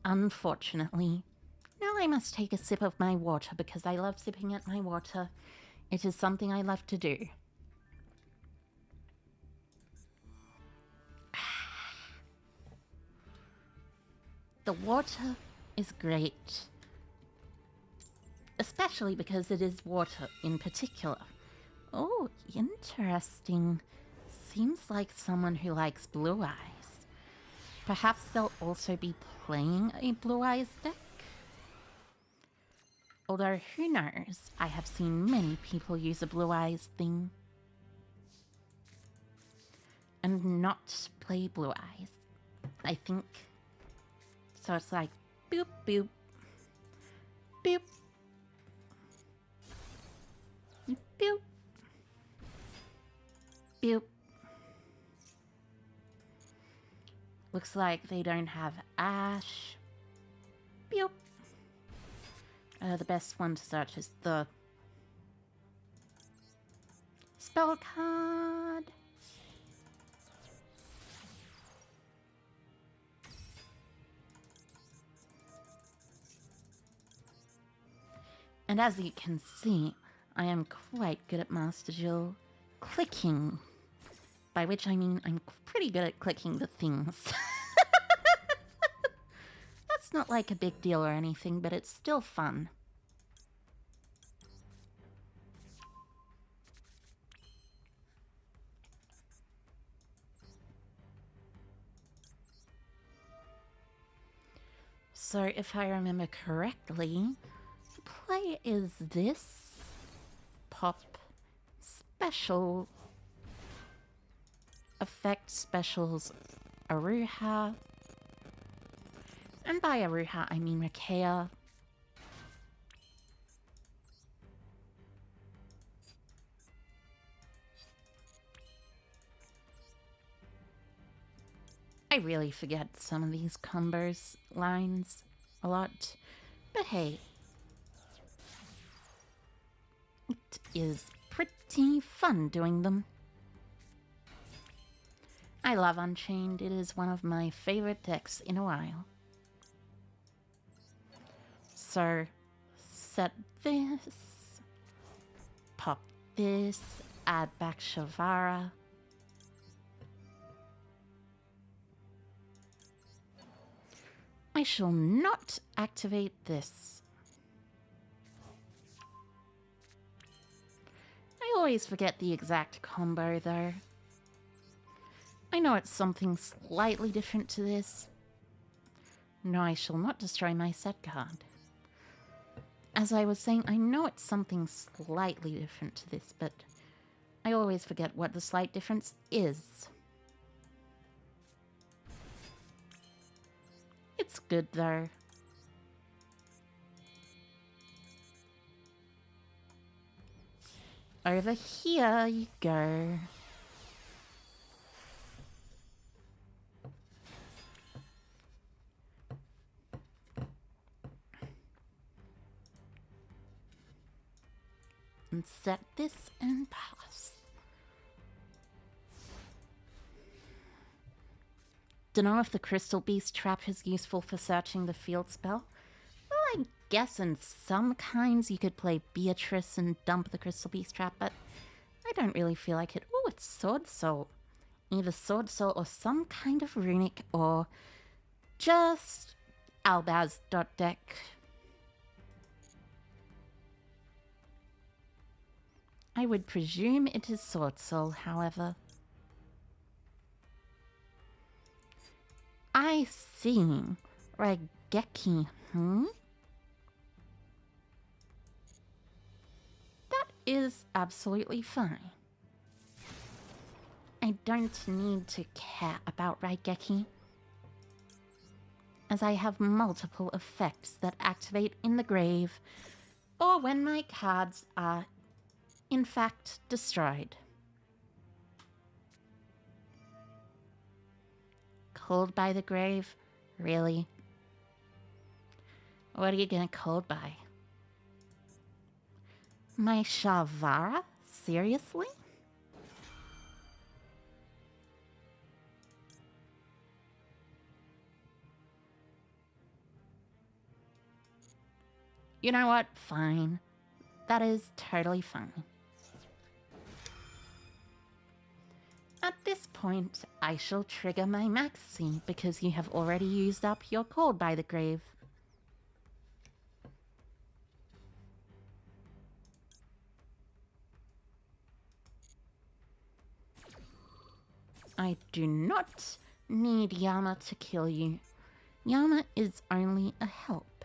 Unfortunately. Now I must take a sip of my water because I love sipping at my water. It is something I love to do. The water is great, especially because it is water in particular. Oh, interesting. Seems like someone who likes Blue Eyes. Perhaps they'll also be playing a Blue Eyes deck? Although, who knows? I have seen many people use a Blue Eyes thing and not play Blue Eyes. I think. So it's like, boop, boop, boop, boop, boop. Looks like they don't have Ash. Boop. The best one to search is the spell card. And as you can see, I am quite good at Master Jill clicking. By which I mean I'm pretty good at clicking the things. That's not like a big deal or anything, but it's still fun. So if I remember correctly, the play is this pop special effect specials Aruha, and by Aruha I mean Rakea. I really forget some of these combos lines a lot, but hey, it is pretty fun doing them. I love Unchained. It is one of my favorite decks in a while. So, set this, pop this, add back Shavara. I shall not activate this. I always forget the exact combo though. I know it's something slightly different to this. No, I shall not destroy my set card. As I was saying, I know it's something slightly different to this, but I always forget what the slight difference is. It's good though. Over here you go. And set this and pass. Dunno if the Crystal Beast trap is useful for searching the field spell. Well, I guess in some kinds you could play Beatrice and dump the Crystal Beast trap, but I don't really feel like it. Oh, it's Sword Soul. Either Sword Soul or some kind of runic or just Albaz.deck. I would presume it is Sword Soul, however. I see. Raigeki, That is absolutely fine. I don't need to care about Raigeki, as I have multiple effects that activate in the grave or when my cards are in fact destroyed. Called by the grave? Really? What are you gonna called by? My Shavara? Seriously? You know what? Fine. That is totally fine. At this point, I shall trigger my maxi because you have already used up your called by the grave. I do not need Yama to kill you. Yama is only a help.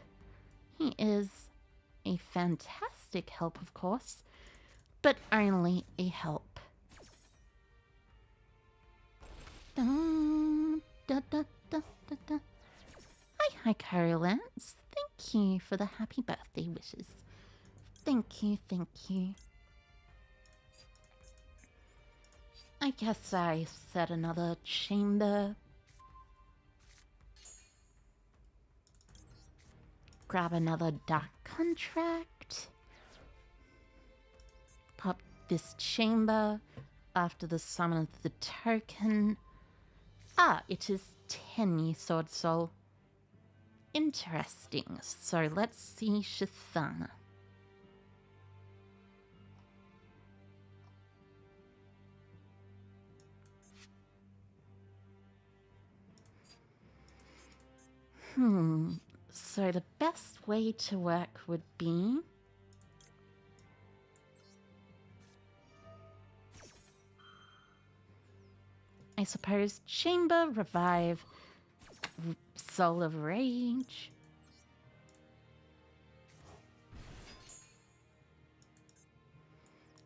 He is a fantastic help, of course, but only a help. Hi, Carolance. Thank you for the happy birthday wishes. Thank you, thank you. I guess I set another chamber. Grab another dark contract. Pop this chamber after the summon of the token. Ah, it is 10 Sword Soul. Interesting. So let's see Shithana. So the best way to work would be... I suppose Chamber, Revive, Soul of Rage.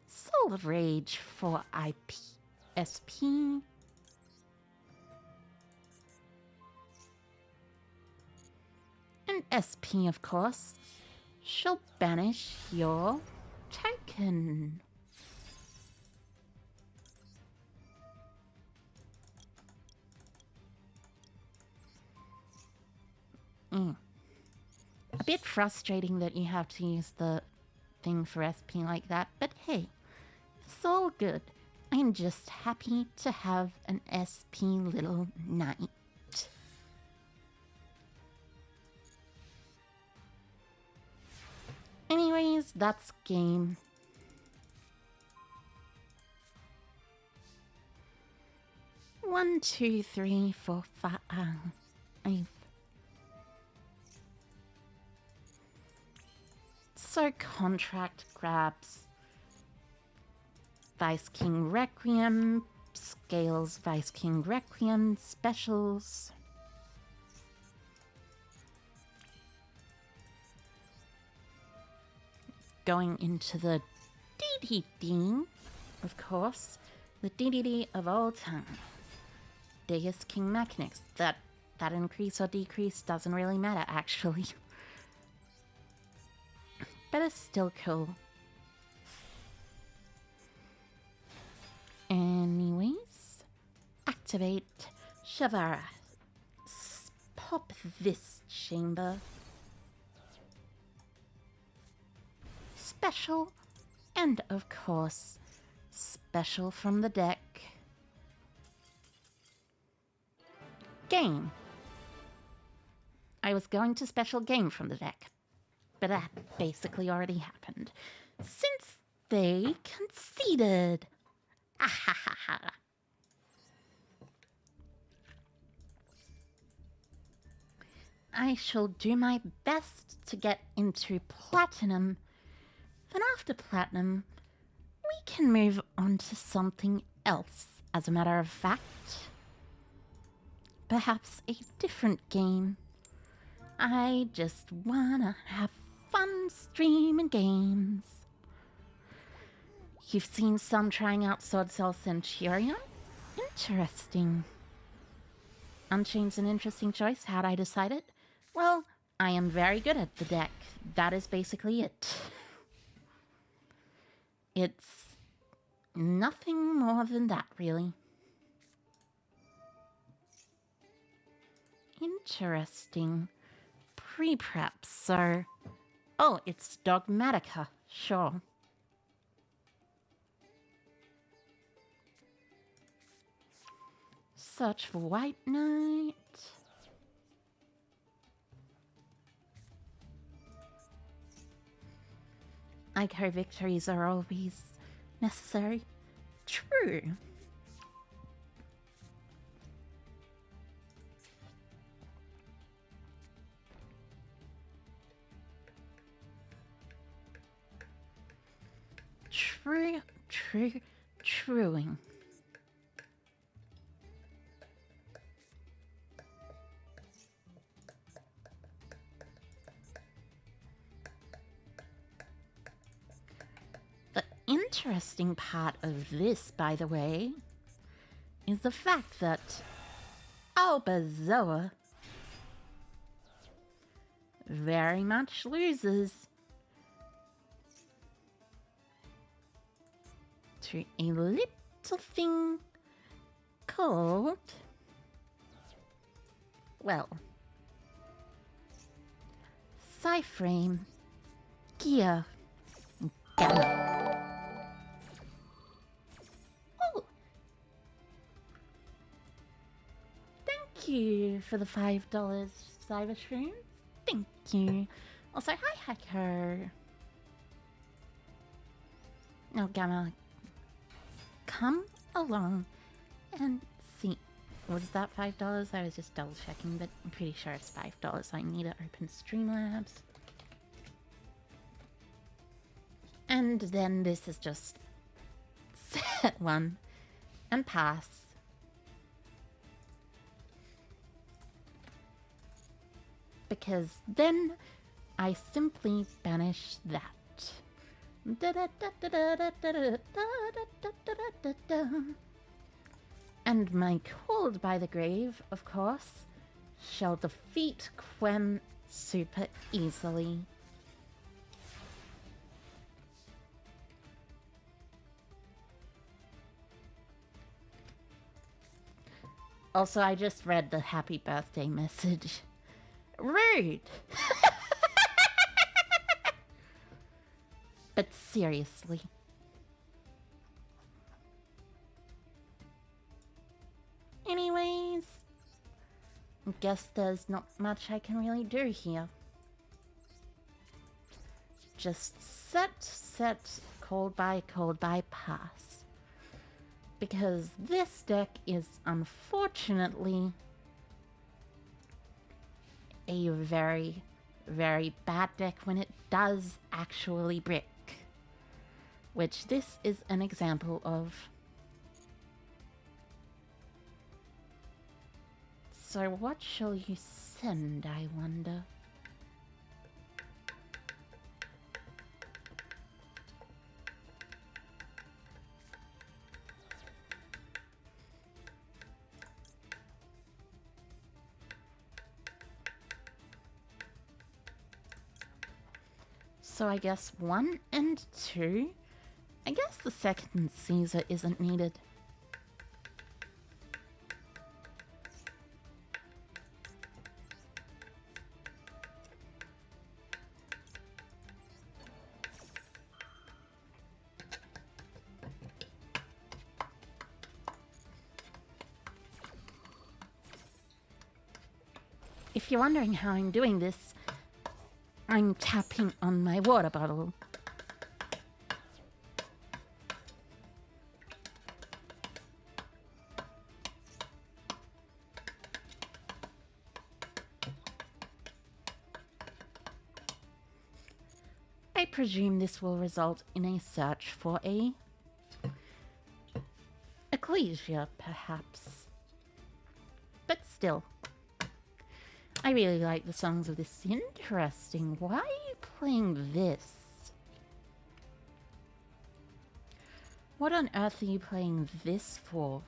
Soul of Rage for SP. And SP, of course, shall banish your token. A bit frustrating that you have to use the thing for SP like that, but hey, it's all good. I'm just happy to have an SP little knight. Anyways, that's game. One, two, three, four, five. So contract grabs Vice King Requiem, scales Vice King Requiem, specials. Going into the DDD, of course, the DDD of all time. Deus King Mechanics. That increase or decrease doesn't really matter, actually. But it's still cool. Anyways, activate Shavara. Pop this chamber. Special, and of course, special from the deck. Game. I was going to special game from the deck, but that basically already happened, since they conceded. I shall do my best to get into Platinum. Then after Platinum, we can move on to something else, as a matter of fact. Perhaps a different game. I just wanna have fun streaming games. You've seen some trying out Sword Soul Centurion? Interesting. Unchained's an interesting choice. How'd I decide it? Well, I am very good at the deck. That is basically it. It's nothing more than that, really. Interesting. Pre-prep, so... Oh, it's Dogmatica, sure. Search for White Knight. ICO victories are always necessary. True. Truing. The interesting part of this, by the way, is the fact that Albazoa very much loses to a little thing called, well, Cyframe Gear Gamma. Oh! Thank you for the $5, Cybershroom. Thank you. Also, hi, Hacker. Now, Gamma, come along and see. Was that $5? I was just double checking, but I'm pretty sure it's $5. I need to open Streamlabs. And then this is just set one and pass. Because then I simply banish that. And my Called by the Grave, of course, shall defeat Quem super easily. Also, I just read the happy birthday message. Rude! But seriously. Anyways, I guess there's not much I can really do here. Just set, called by, pass. Because this deck is unfortunately a very, very bad deck when it does actually brick. Which this is an example of. So what shall you send, I wonder? So I guess 1 and 2. I guess the second Caesar isn't needed. If you're wondering how I'm doing this, I'm tapping on my water bottle. I presume this will result in a search for a Ecclesia, perhaps. But still, I really like the songs of this. Interesting. Why are you playing this? What on earth are you playing this for?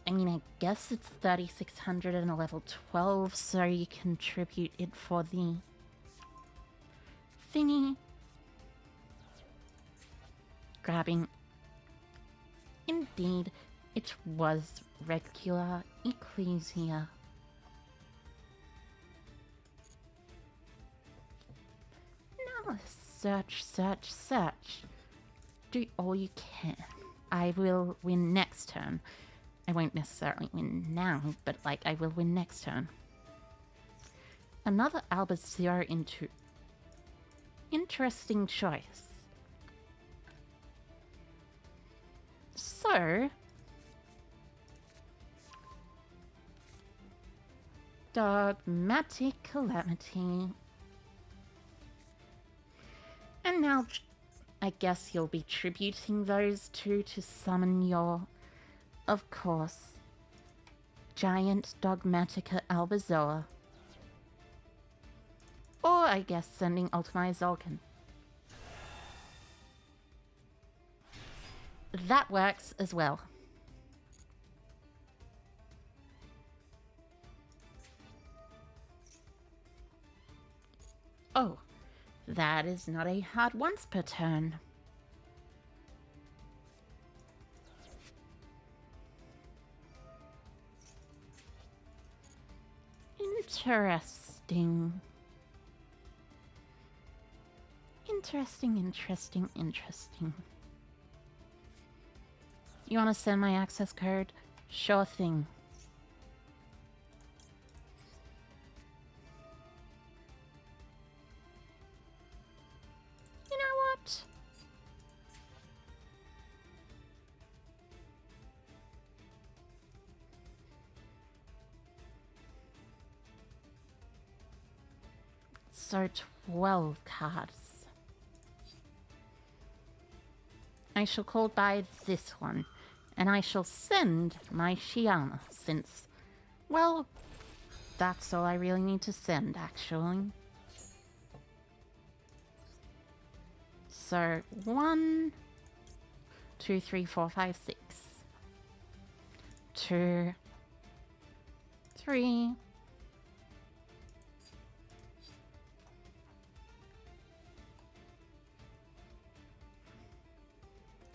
I mean, I guess it's 3600 and a level 12, so you can tribute it for the thingy. Grabbing. Indeed, it was regular Ecclesia. Now search, search, search. Do all you can. I will win next turn. I won't necessarily win now, but like I will win next turn. Another Albazero into interesting choice. So Dogmatic Calamity. And now I guess you'll be tributing those two to summon your, of course, Giant Dogmatica Albazoa. Or I guess sending Ultimate Zolkin. That works as well. Oh, that is not a hard once per turn. Interesting. Interesting. You want to send my access code? Sure thing. You know what? So 12 cards. I shall call by this one, and I shall send my Shiana, since, well, that's all I really need to send, actually. So, 1, 2, 3, 4, 5, 6. 2, 3,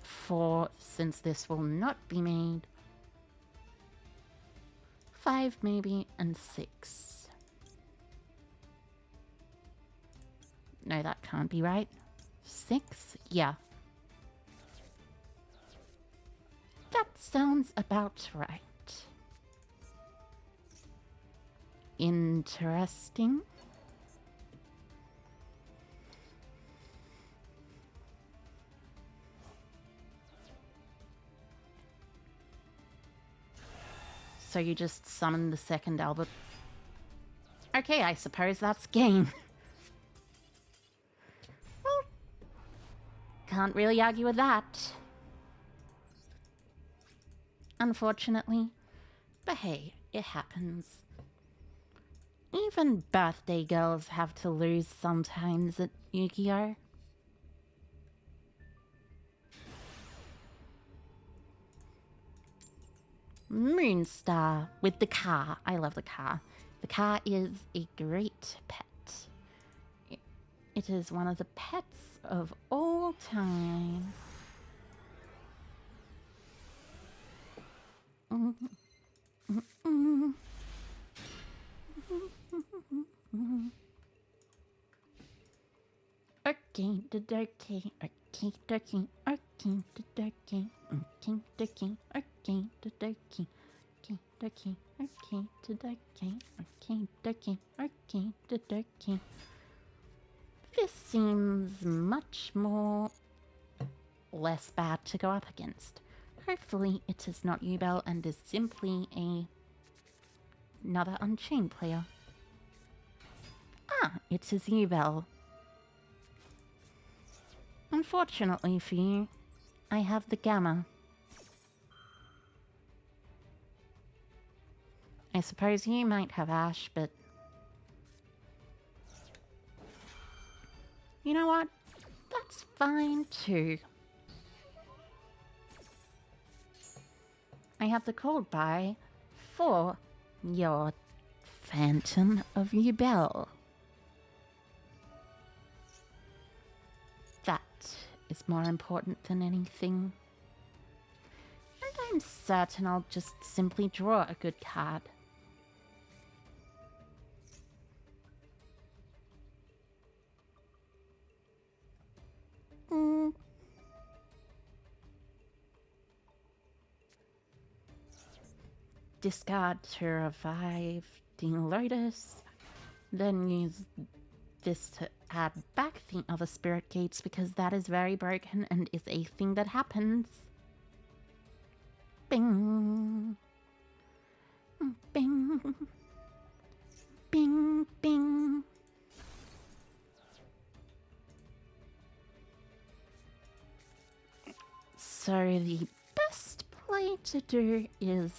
4, since this will not be made. 5 maybe, and 6. No, that can't be right. 6? Yeah. That sounds about right. Interesting. So you just summon the second Albert. Okay, I suppose that's game. Well, can't really argue with that. Unfortunately. But hey, it happens. Even birthday girls have to lose sometimes at Yu-Gi-Oh! Moonstar with the car. I love the car. The car is a great pet. It is one of the pets of all time. Okay, the dokie, okay, dokie, okay, the dokie, okay, dokie, okay, the dokie, okay, dokie, okay, the dokie, okay, dokie, okay, the dokie. This seems much more less bad to go up against. Hopefully it is not Ubel and is simply another Unchained player. Ah, it is Ubel. Unfortunately for you, I have the gamma. I suppose you might have ash, but... You know what? That's fine too. I have the cold buy for your Phantom of Yubel. That is more important than anything. And I'm certain I'll just simply draw a good card. Discard to revive Dean Lotus, then use this to add back the other spirit gates because that is very broken and is a thing that happens. Bing. Bing. Bing, bing. So the best play to do is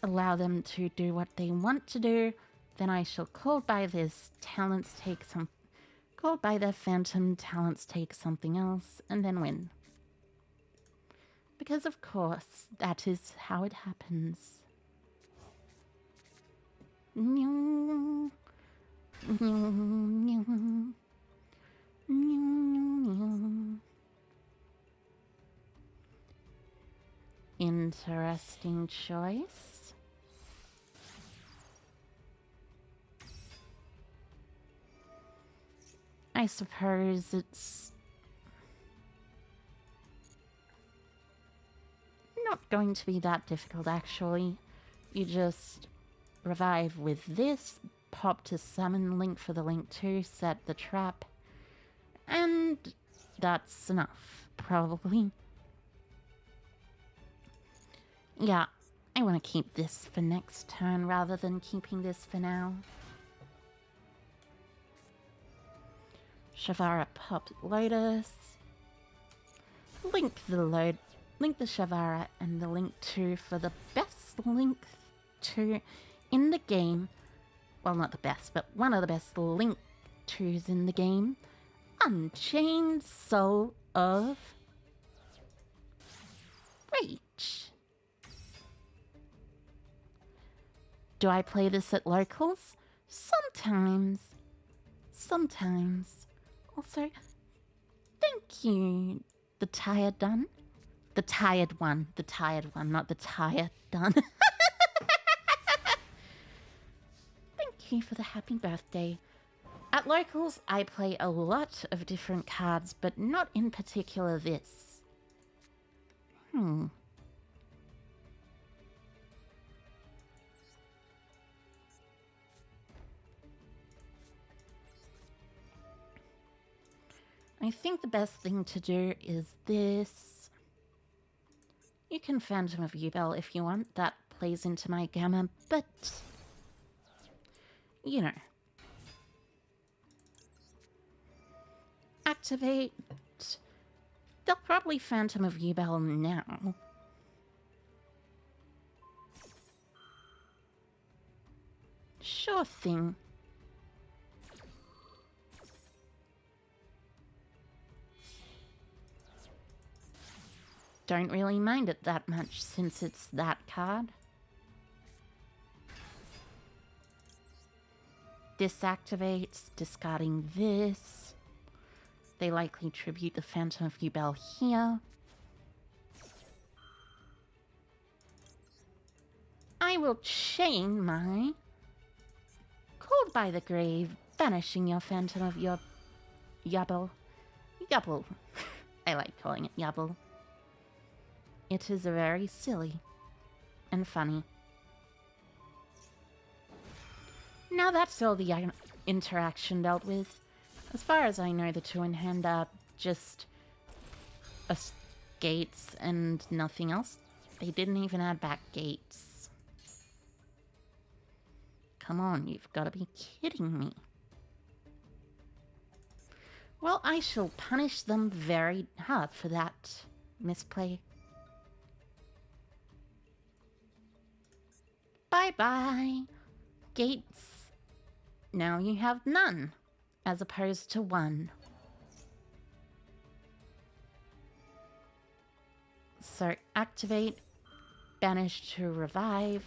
allow them to do what they want to do. Then I shall call by this, talents take some, call by their phantom, talents take something else, and then win. Because of course, that is how it happens. Interesting choice. I suppose it's not going to be that difficult, actually. You just revive with this, pop to summon Link for the Link 2, set the trap, and that's enough, probably. Yeah, I want to keep this for next turn rather than keeping this for now. Shavara popped Lotus. Link the Shavara and the Link 2 for the best Link 2 in the game. Well, not the best, but one of the best Link 2s in the game. Unchained Soul of Rage. Do I play this at locals? Sometimes. Sometimes. Also, thank you, the tired one. The tired one, not the tired done. Thank you for the happy birthday. At locals, I play a lot of different cards, but not in particular this. I think the best thing to do is this. You can Phantom of Yubel if you want. That plays into my gamma, but... you know. Activate. They'll probably Phantom of Yubel now. Sure thing. Don't really mind it that much since it's that card. Disactivates, discarding this. They likely tribute the Phantom of Yubel here. I will chain my Called by the Grave, banishing your Phantom of your Yubel. Yubel. I like calling it Yubel. It is very silly and funny. Now that's all the interaction dealt with. As far as I know, the two in hand are just gates and nothing else. They didn't even add back gates. Come on, you've got to be kidding me. Well, I shall punish them very hard for that. Misplay. Bye-bye. Gates. Now you have none, as opposed to one. So activate, banish to revive.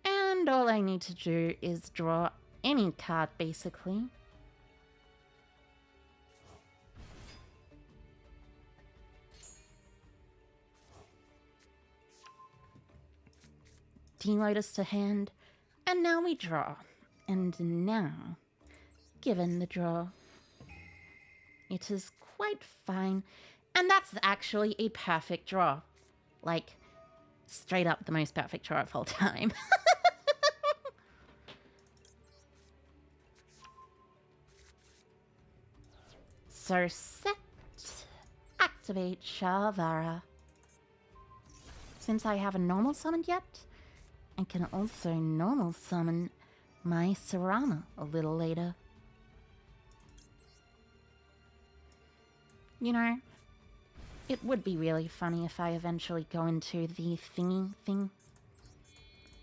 And all I need to do is draw any card, basically. D-Lotus to hand, and now we draw. And now, given the draw, it is quite fine. And that's actually a perfect draw. Like, straight up the most perfect draw of all time. So set, activate Shavara. Since I haven't normal summoned yet, I can also normal summon my Sarama a little later. You know, it would be really funny if I eventually go into the thingy thing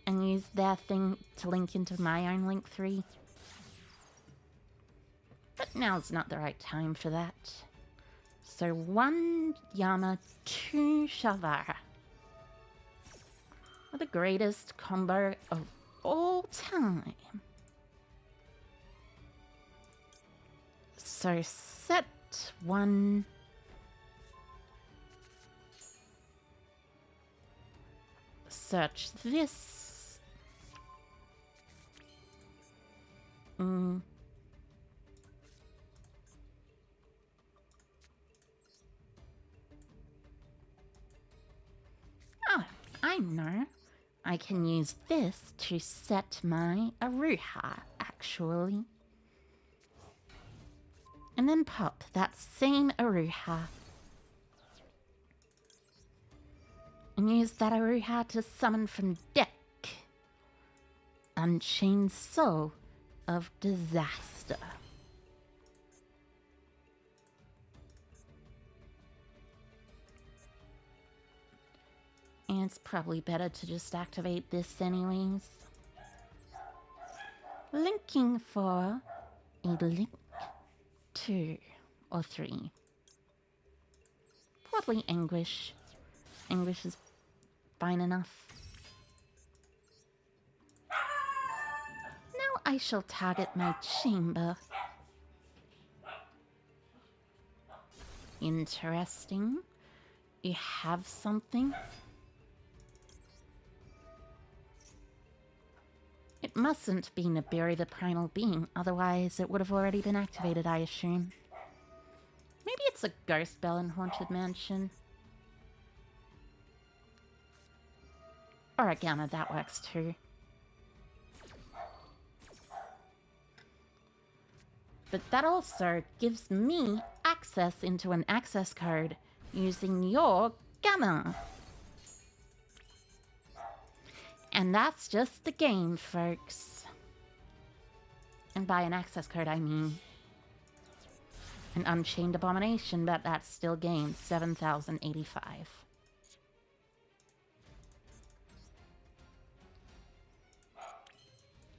and use their thing to link into my own Link 3. But now's not the right time for that. So 1 Yama, 2 Shavara. The greatest combo of all time. So set 1. Search this. Oh, I know. I can use this to set my Aruha, actually. And then pop that same Aruha. And use that Aruha to summon from deck Unchained Soul of Disaster. And it's probably better to just activate this anyways. Linking for a link 2 or 3. Probably Anguish. Anguish is fine enough. Now I shall target my chamber. Interesting. You have something? It mustn't be Nibiru the Primal Being, otherwise it would have already been activated, I assume. Maybe it's a Ghost Bell in Haunted Mansion. Or a Gamma, that works too. But that also gives me access into an access code using your Gamma. And that's just the game, folks. And by an access code, I mean an Unchained Abomination, but that's still game, 7,085.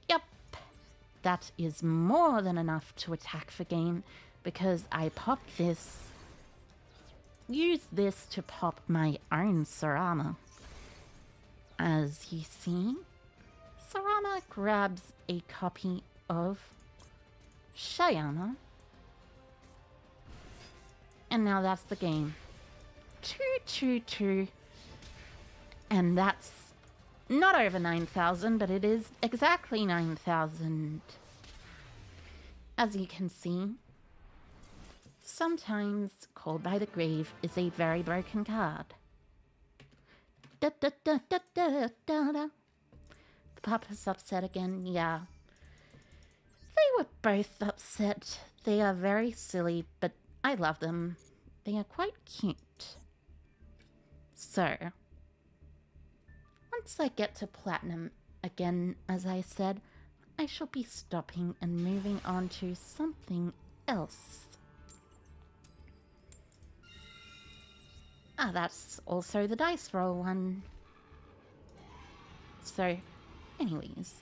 Yep, that is more than enough to attack for game, because I popped this, used this to pop my own Sarama. As you see, Sarama grabs a copy of Shayama. And now that's the game. 222. And that's not over 9,000, but it is exactly 9,000. As you can see, sometimes Called by the Grave is a very broken card. Da, da, da, da, da, da, da. The pup is upset again, yeah. They were both upset. They are very silly, but I love them. They are quite cute. So, once I get to Platinum again, as I said, I shall be stopping and moving on to something else. Ah, that's also the dice roll one. So, anyways,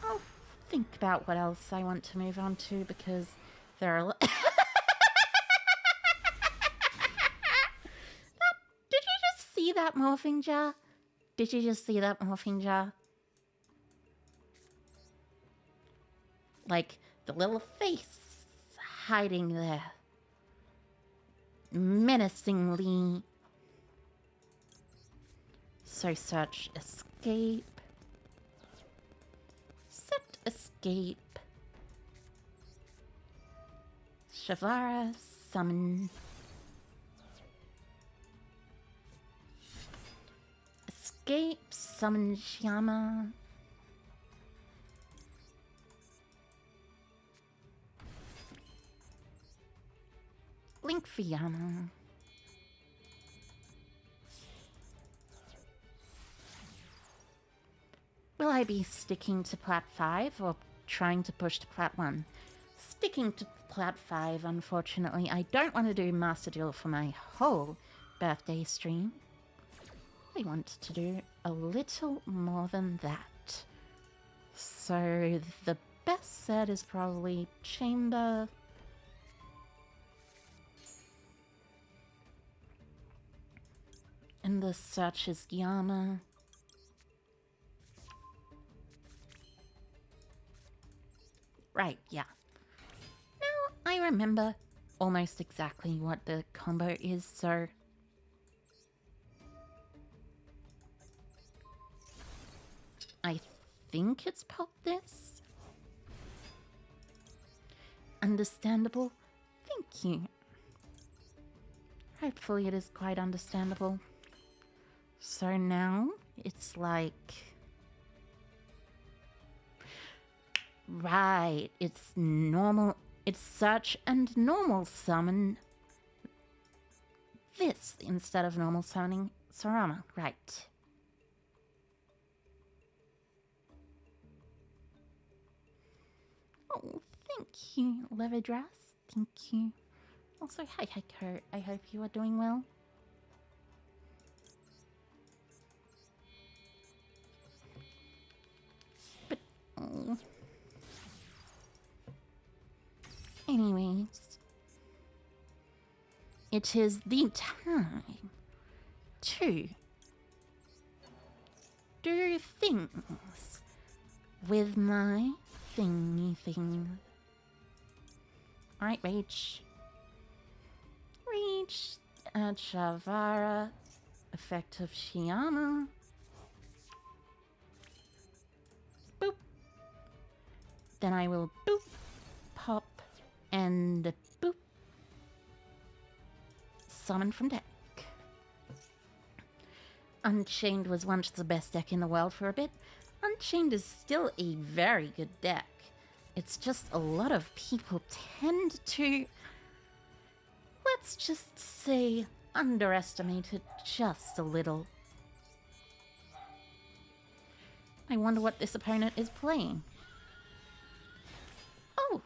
I'll think about what else I want to move on to because there are... Did you just see that morphing jar? Did you just see that morphing jar? Like, the little face hiding there. Menacingly. So search escape. Set escape. Shavara summon. Escape summon Shyama. Link for Yama. Will I be sticking to Plat 5 or trying to push to Plat 1? Sticking to Plat 5, unfortunately. I don't want to do Master Duel for my whole birthday stream. I want to do a little more than that. So the best set is probably Chamber. And the search is Yama. Right, yeah. Now I remember almost exactly what the combo is, so... I think it's pop this. Understandable. Thank you. Hopefully it is quite understandable. So now it's like... Right, it's normal. It's search and normal summon this instead of normal summoning Sarama. Right. Oh, thank you, Levidras. Thank you. Also, hi, Kurt. I hope you are doing well. But, oh. Anyways, it is the time to do things with my thingy thing. Alright, Rage. Rage at Shavara. Effect of Shyama. Boop. Then I will boop, pop, and boop. Summon from deck. Unchained was once the best deck in the world for a bit. Unchained is still a very good deck. It's just a lot of people tend to, let's just say, underestimate it just a little. I wonder what this opponent is playing. Oh,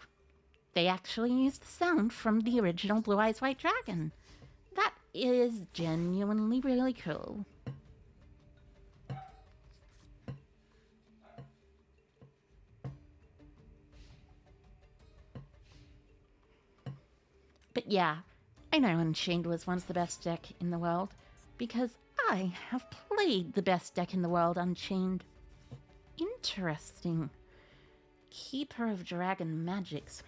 they actually used the sound from the original Blue Eyes White Dragon. That is genuinely really cool. But yeah, I know Unchained was once the best deck in the world, because I have played the best deck in the world, Unchained. Interesting. Keeper of Dragon Magics,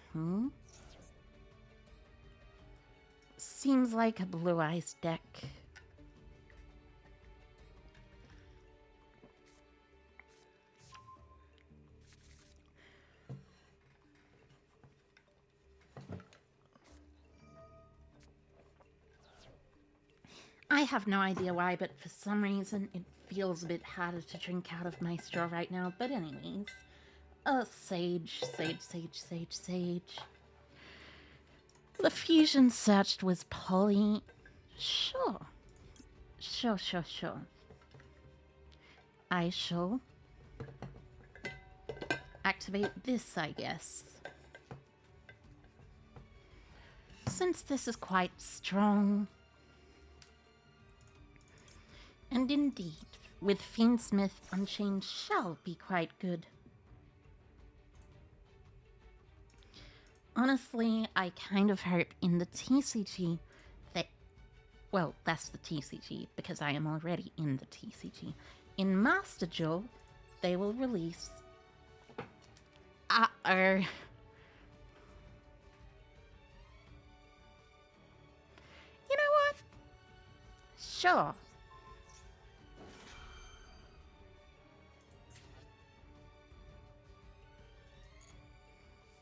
Seems like a Blue Eyes deck. I have no idea why, but for some reason it feels a bit harder to drink out of my straw right now. But anyways, Sage. The fusion searched was Polly. Sure. I shall activate this, I guess. Since this is quite strong. And indeed, with Fiendsmith, Unchained shall be quite good. Honestly, I kind of hope in the TCG that... Well, that's the TCG, because I am already in the TCG. In Master Duel, they will release... Uh-oh. You know what? Sure.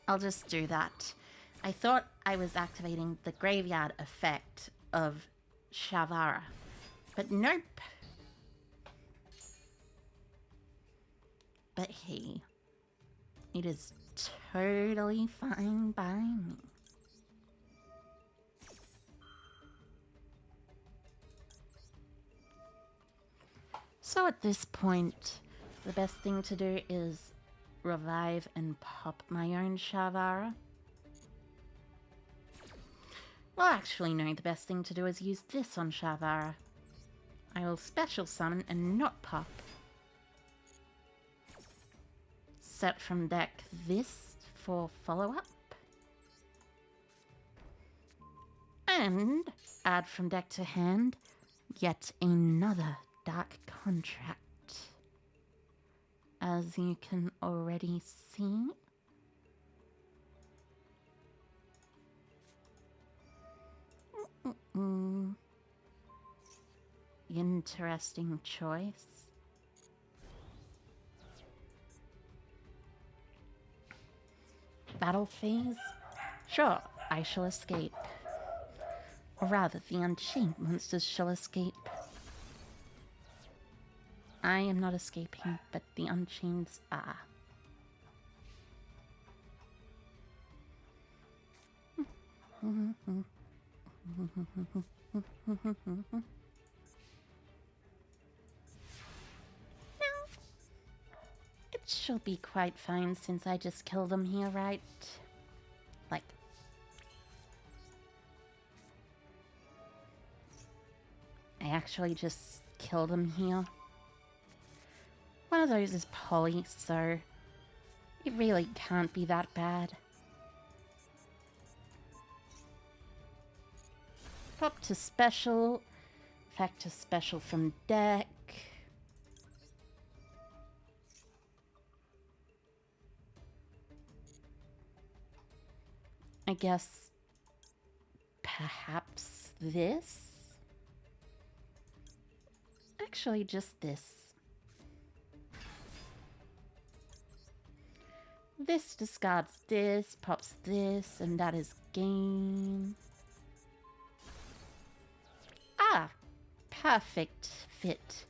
I'll just do that. I thought I was activating the graveyard effect of Shavara, but nope. But hey, it is totally fine by me. So at this point, the best thing to do is revive and pop my own Shavara. Well, actually, no, the best thing to do is use this on Shavara. I will special summon and not pop. Set from deck this for follow-up. And add from deck to hand yet another Dark Contract. As you can already see. Interesting choice. Battle phase? Sure, I shall escape. Or rather, the Unchained monsters shall escape. I am not escaping, but the Unchaineds are. Now, it shall be quite fine since I just killed them here, right? Like... I actually just killed him here. One of those is poly, so it really can't be that bad. Pop to special, effect to special from deck. I guess perhaps this? Actually, just this. This discards this, pops this, and that is game. Ah, perfect fit.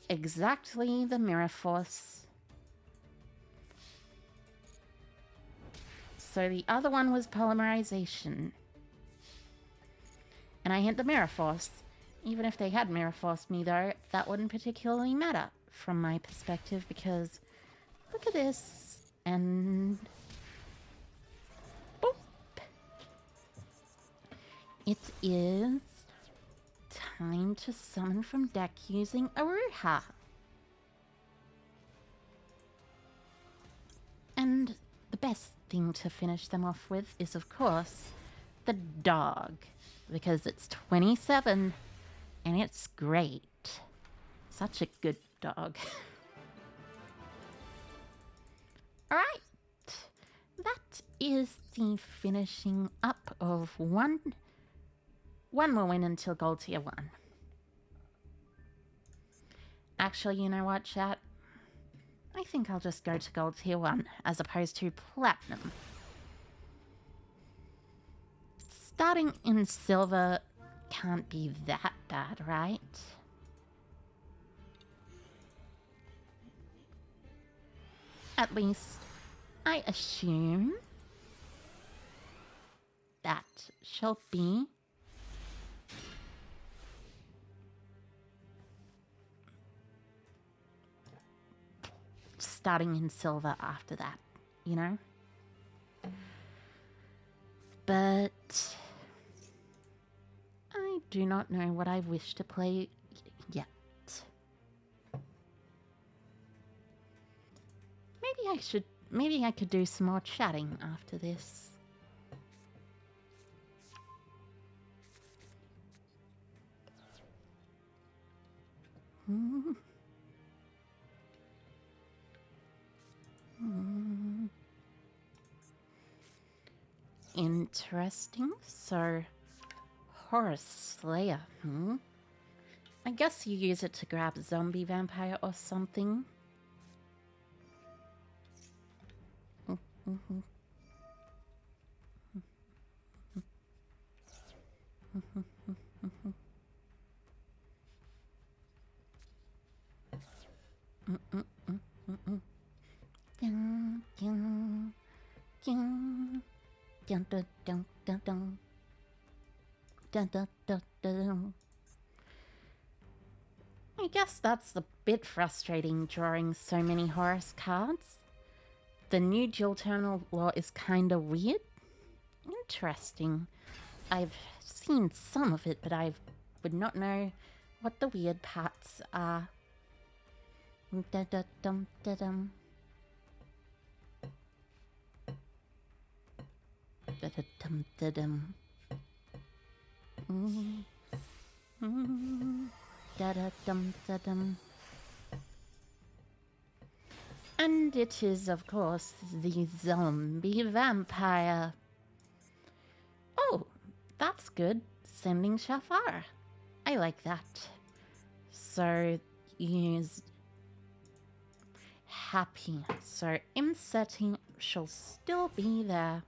Exactly the Mirror Force. So the other one was polymerization. And I hit the Mirror Force. Even if they had Mirror Forced me though, that wouldn't particularly matter from my perspective because look at this. And boop. It is time to summon from deck using Aruha. And the best thing to finish them off with is, of course, the dog. Because it's 27 and it's great. Such a good dog. Alright, that is the finishing up of one more win until Gold Tier 1. Actually, you know what, chat? I think I'll just go to Gold Tier 1 as opposed to Platinum. Starting in Silver can't be that bad, right? At least, I assume that shall be starting in Silver after that, you know? But I do not know what I wish to play yet. Maybe I could do some more chatting after this. Interesting. So, horse slayer, I guess you use it to grab a zombie vampire or something. I guess that's a bit frustrating drawing so many Horus cards. The new dual terminal law is kinda weird. Interesting. I've seen some of it, but I would not know what the weird parts are. Da-da-dum, da-dum. Da-da-dum, da-dum. Da-da-dum, da-dum. And it is, of course, the zombie vampire. Oh, that's good. Sending Shafar. I like that. So, use happy. So, insetting shall still be there.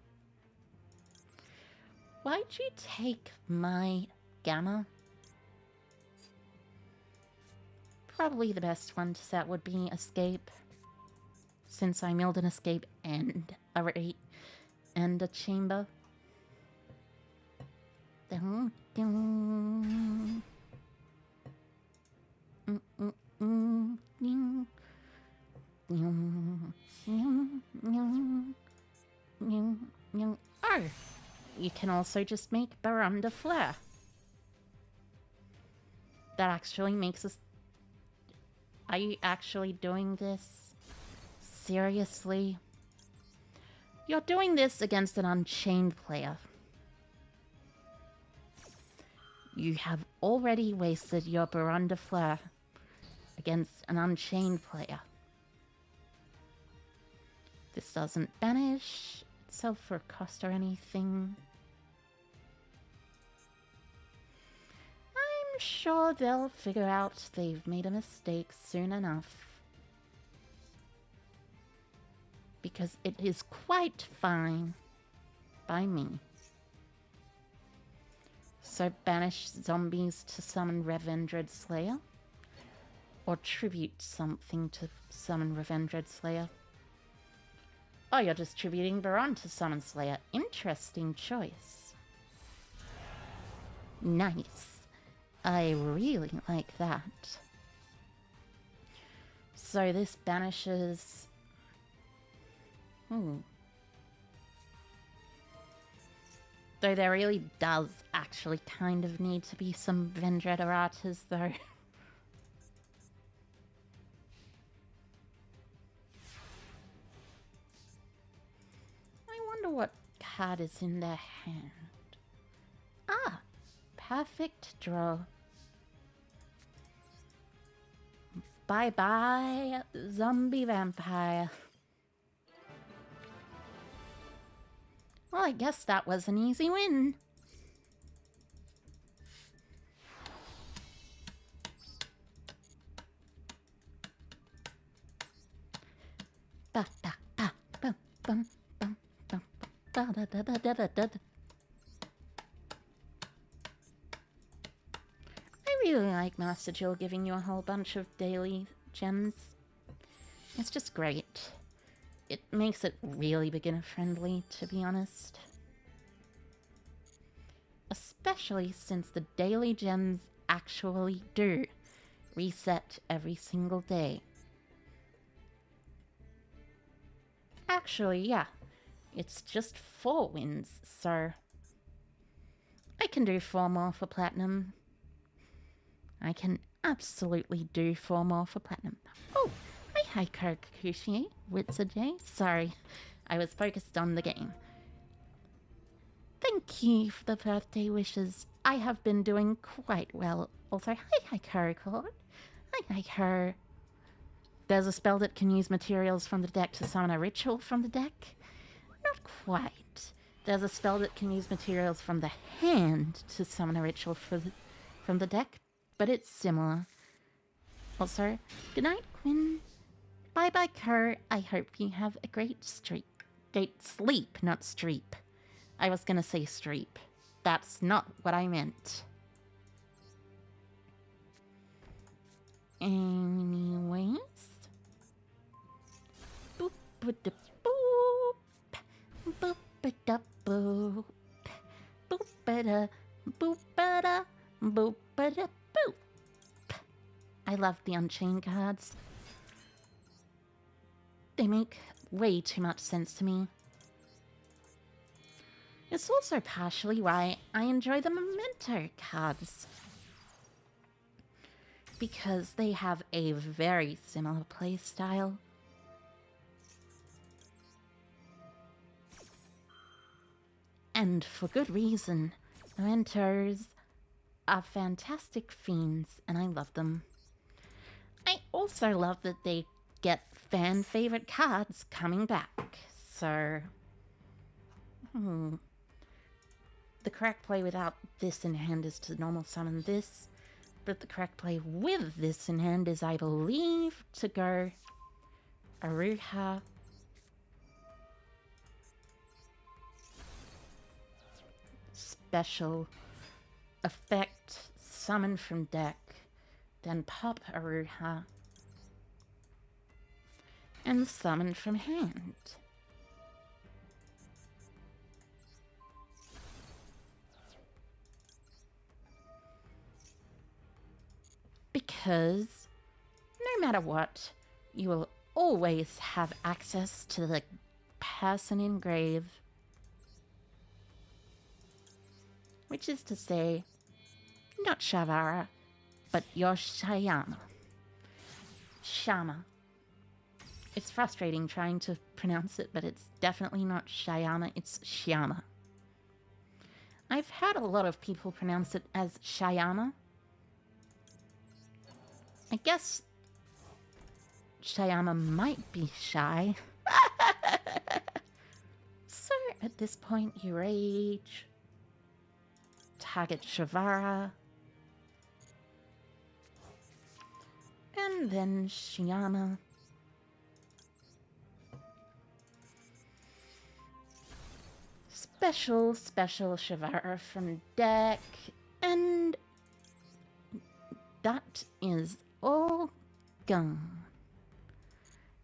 Why'd you take my gamma? Probably the best one to set would be escape. Since I milled an escape and a rate and a chamber. Dun, dun. Oh, you can also just make Baron de Fleur. That actually makes us... Are you actually doing this? Seriously? You're doing this against an Unchained player. You have already wasted your Baron de Fleur against an Unchained player. This doesn't banish itself for cost or anything. I'm sure they'll figure out they've made a mistake soon enough. Because it is quite fine by me. So banish zombies to summon Revendred Slayer. Or tribute something to summon Revendred Slayer. Oh, you're just tributing Baron to summon Slayer. Interesting choice. Nice. I really like that. So this banishes... Though there really does actually kind of need to be some Vendretteratas, though. I wonder what card is in their hand. Ah! Perfect draw. Bye-bye, zombie vampire. Well, I guess that was an easy win. I really like Master Jill giving you a whole bunch of daily gems. It's just great. It makes it really beginner-friendly, to be honest. Especially since the daily gems actually do reset every single day. Actually, yeah. It's just 4 wins, so... I can do 4 more for platinum. I can absolutely do 4 more for platinum. Oh, hi Kikuchi, Witzer J. Sorry, I was focused on the game. Thank you for the birthday wishes. I have been doing quite well. Also, hi Record. Hi her. There's a spell that can use materials from the deck to summon a ritual from the deck? Not quite. There's a spell that can use materials from the hand to summon a ritual from the deck, but it's similar. Also, good night, Quinn. Bye-bye, Kerr. I hope you have a great sleep, not streep. I was gonna say streep. That's not what I meant. Anyways. Boop da boop. Boop da boop. Boop da boop da boop da boop. I love the Unchained cards. They make way too much sense to me. It's also partially why I enjoy the Memento cards. Because they have a very similar playstyle. And for good reason. Mementos are fantastic fiends, and I love them. I also love that they get fan favorite cards coming back. So, the correct play without this in hand is to normal summon this, but the correct play with this in hand is, I believe, to go Aruha, special effect, summon from deck, then pop Aruha, and summon from hand. Because no matter what, you will always have access to the person in grave. Which is to say, not Shavara, but your Shayama. Shama. It's frustrating trying to pronounce it, but it's definitely not Shayama, it's Shyama. I've heard a lot of people pronounce it as Shayama. I guess Shayama might be shy. So at this point you rage, target Shavara, and then Shyama. Special Shavara from deck, and that is all gone.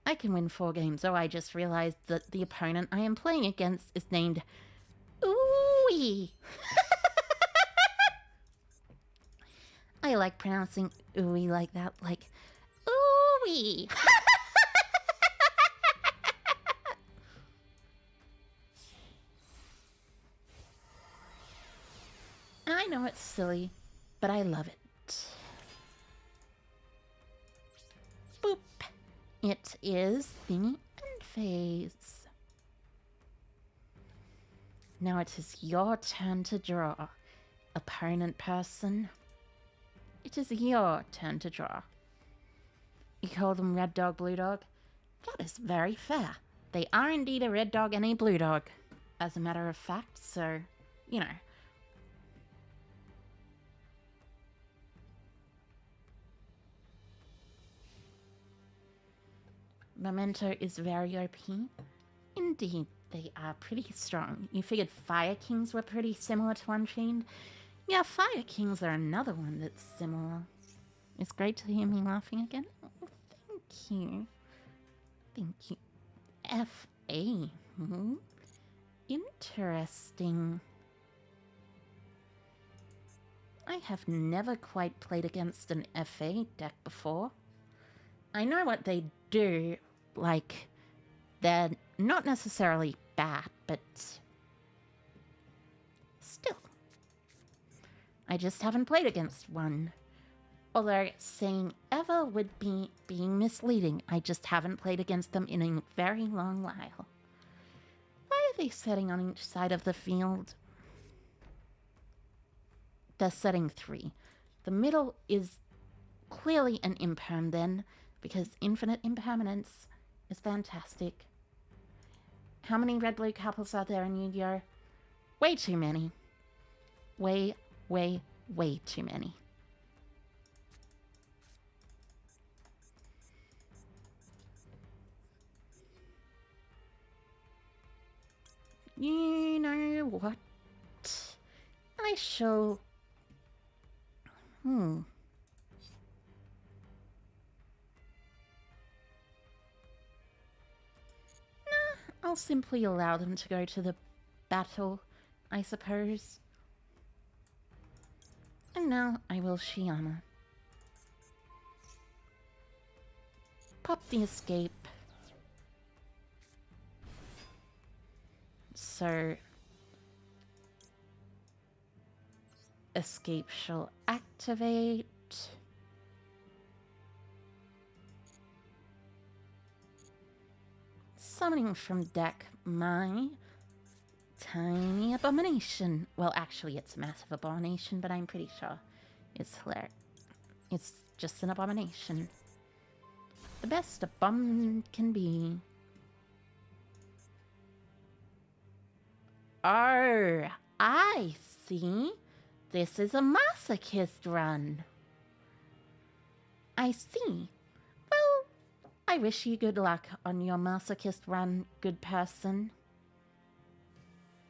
I can win 4 games. Oh, I just realized that the opponent I am playing against is named Ooey. I like pronouncing ooey like that, like ooey. I know it's silly, but I love it. Boop. It is the end phase. Now it is your turn to draw. Opponent person. It is your turn to draw. You call them red dog, blue dog? That is very fair. They are indeed a red dog and a blue dog, as a matter of fact, so, you know. Memento is very OP. Indeed, they are pretty strong. You figured Fire Kings were pretty similar to Unchained? Yeah, Fire Kings are another one that's similar. It's great to hear me laughing again. Oh, thank you. Thank you. F.A. Interesting. I have never quite played against an F.A. deck before. I know what they do, like, they're not necessarily bad, but still. I just haven't played against one. Although saying ever would be being misleading. I just haven't played against them in a very long while. Why are they setting on each side of the field? They're setting 3. The middle is clearly an imperm then, because infinite impermanence is fantastic. How many red-blue couples are there in Yu-Gi-Oh? Way too many. Way too many. You know what? I shall... I'll simply allow them to go to the battle, I suppose. And now I will Shiana. Pop the escape. So... escape shall activate. Summoning from deck my tiny abomination. Well, actually, it's a massive abomination, but I'm pretty sure it's hilarious. It's just an abomination. The best a bum can be. Oh, I see. This is a masochist run. I see. Well, I wish you good luck on your masochist run, good person.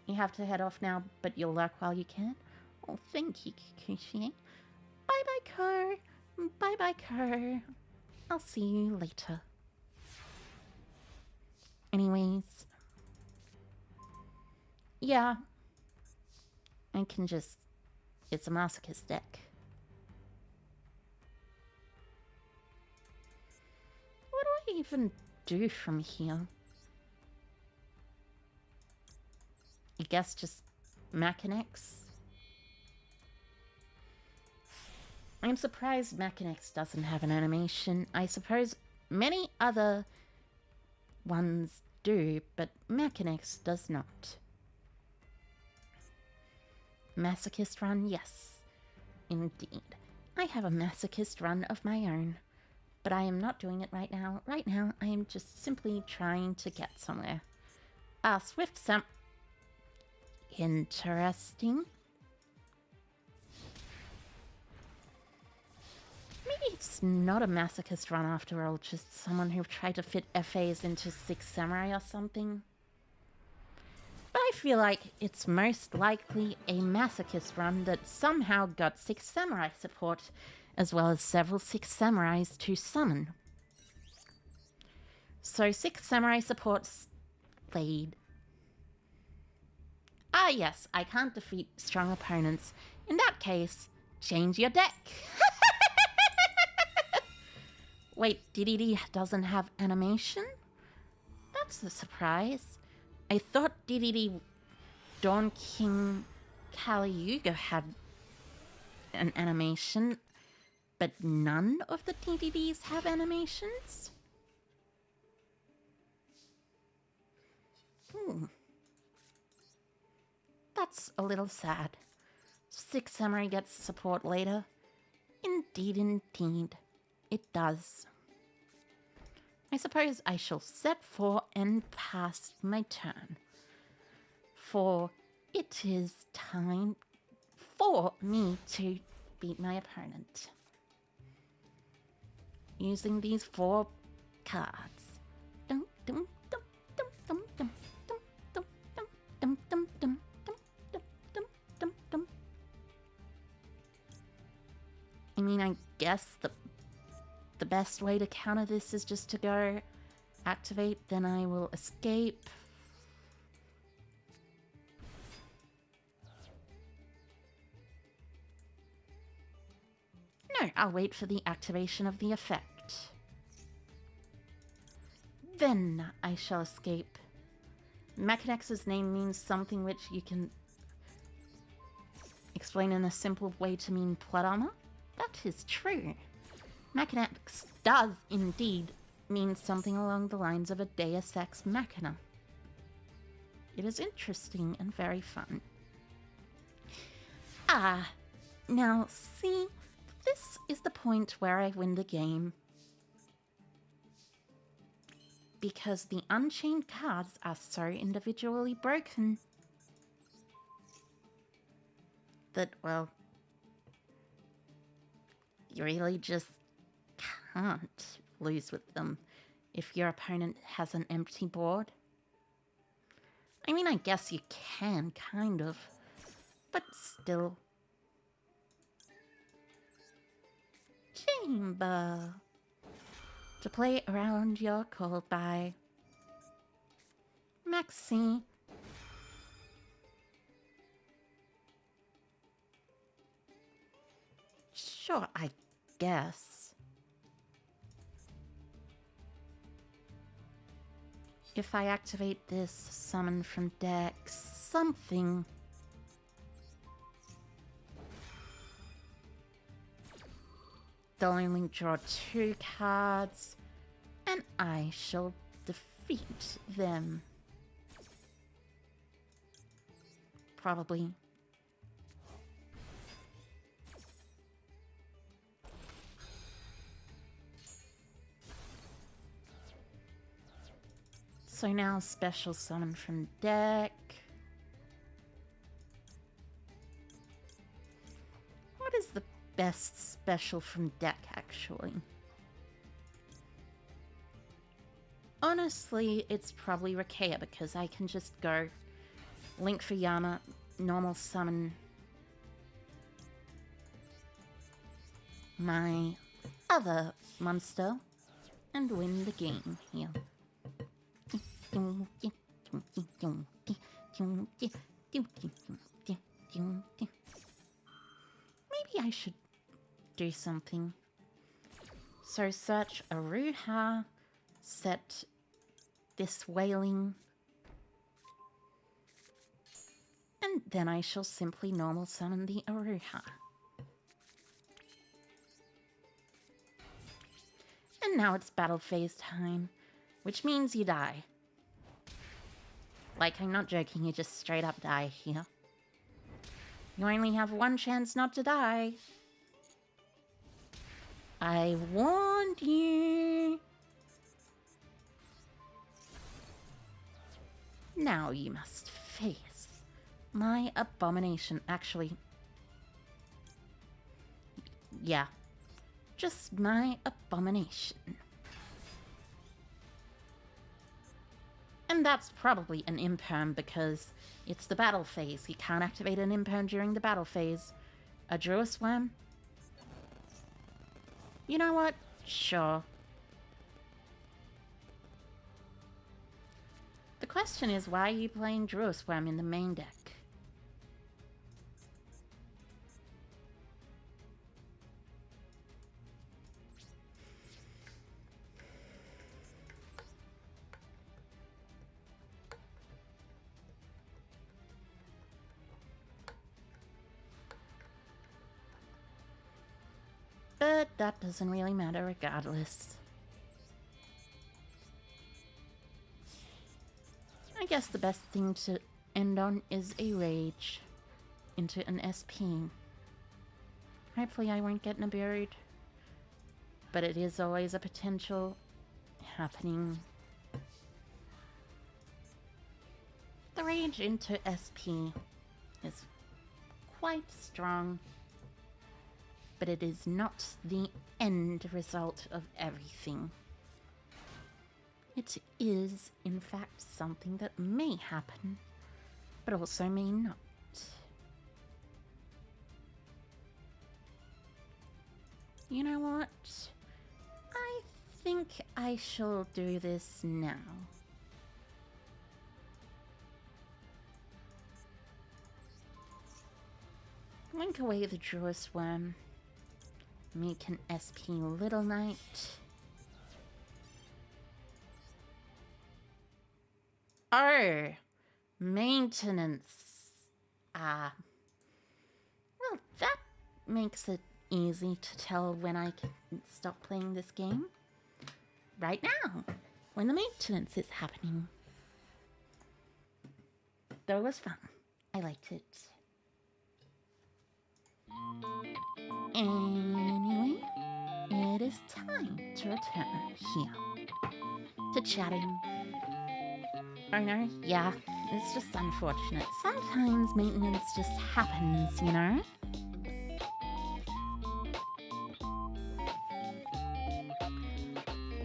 You have to head off now, but you'll lurk while you can. Oh, thank you, Kikuchi. Bye-bye, Kerr. Bye-bye, Kerr. I'll see you later. Anyways. Yeah. I can just... It's a masochist deck. What do I even do from here? I guess just Machinex. I'm surprised Machinex doesn't have an animation. I suppose many other ones do, but Machinex does not. Masochist run, yes. Indeed. I have a masochist run of my own. But I am not doing it right now. Right now, I am just simply trying to get somewhere. Swift Sam... Interesting. Maybe it's not a masochist run after all, just someone who tried to fit FAs into 6 Samurai or something. But I feel like it's most likely a masochist run that somehow got 6 Samurai support, as well as several 6 Samurais to summon. So 6 Samurai supports played. Ah yes, I can't defeat strong opponents. In that case, change your deck. Wait, DDD doesn't have animation? That's a surprise. I thought DDD Dawn King Kali Yuga had an animation, but none of the DDDs have animations? That's a little sad. 6 Samurai gets support later. Indeed, indeed. It does. I suppose I shall set for and pass my turn. For it is time for me to beat my opponent. Using these 4 cards. Dum dum dum dum dum dum dum dum dum dum dum dum dum dum dum. I mean, I guess the best way to counter this is just to go activate, then I will escape. No, I'll wait for the activation of the effect. Then I shall escape. Machinex's name means something which you can explain in a simple way to mean plot armor. That is true. Mechanics does indeed mean something along the lines of a deus ex machina. It is interesting and very fun. Now see, this is the point where I win the game. Because the unchained cards are so individually broken that, well, you really just can't lose with them if your opponent has an empty board. I mean, I guess you can, kind of, but still. Chamber. To play around your call by Maxi. Sure, I guess. If I activate this summon from deck, something. They'll only draw 2 cards, and I shall defeat them. Probably. So now special summon from deck. What is the best special from deck, actually? Honestly, it's probably Rakea, because I can just go Link for Yama, normal summon my other monster, and win the game here. Maybe I should do something. So search Aruha, set this wailing, and then I shall simply normal summon the Aruha. And now it's battle phase time, which means you die. Like, I'm not joking, you just straight up die here. You only have 1 chance not to die. I warned you. Now you must face my abomination. Actually, yeah, just my abomination. And that's probably an imperm because it's the battle phase. You can't activate an imperm during the battle phase. A Druid Swarm? You know what? Sure. The question is, why are you playing Druid Swarm in the main deck? But that doesn't really matter regardless. I guess the best thing to end on is a rage into an SP. Hopefully I won't get buried, but it is always a potential happening. The rage into SP is quite strong, but it is not the end result of everything. It is, in fact, something that may happen, but also may not. You know what? I think I shall do this now. Link away the Druid Swarm. Make an SP Little Knight. Oh, maintenance. Well, that makes it easy to tell when I can stop playing this game. Right now, when the maintenance is happening. Though it was fun. I liked it. Anyway, it is time to return here to chatting. Oh no, yeah, it's just unfortunate. Sometimes maintenance just happens, you know?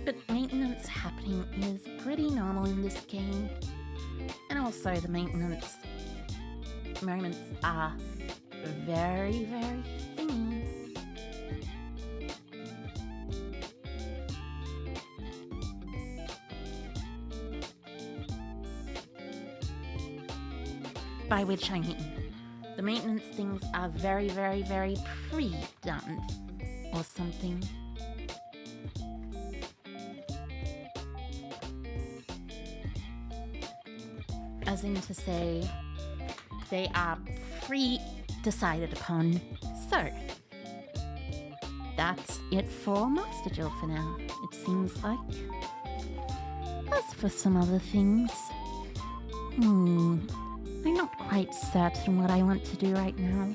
But maintenance happening is pretty normal in this game. And also the maintenance moments are very, very thin. By which I mean, the maintenance things are very, very, very pre-done or something. As in to say, they are pre-decided upon. So, that's it for Master Jill for now, it seems like. As for some other things, I'm not quite certain what I want to do right now.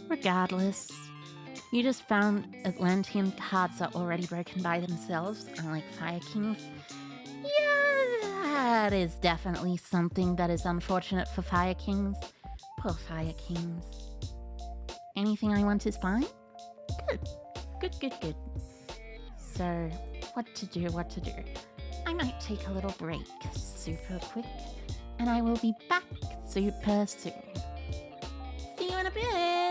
Regardless, you just found Atlantean cards are already broken by themselves, unlike Fire Kings. Yeah, that is definitely something that is unfortunate for Fire Kings. Poor Fire Kings. Anything I want is fine? Good. So, what to do? I might take a little break super quick, and I will be back super soon. See you in a bit!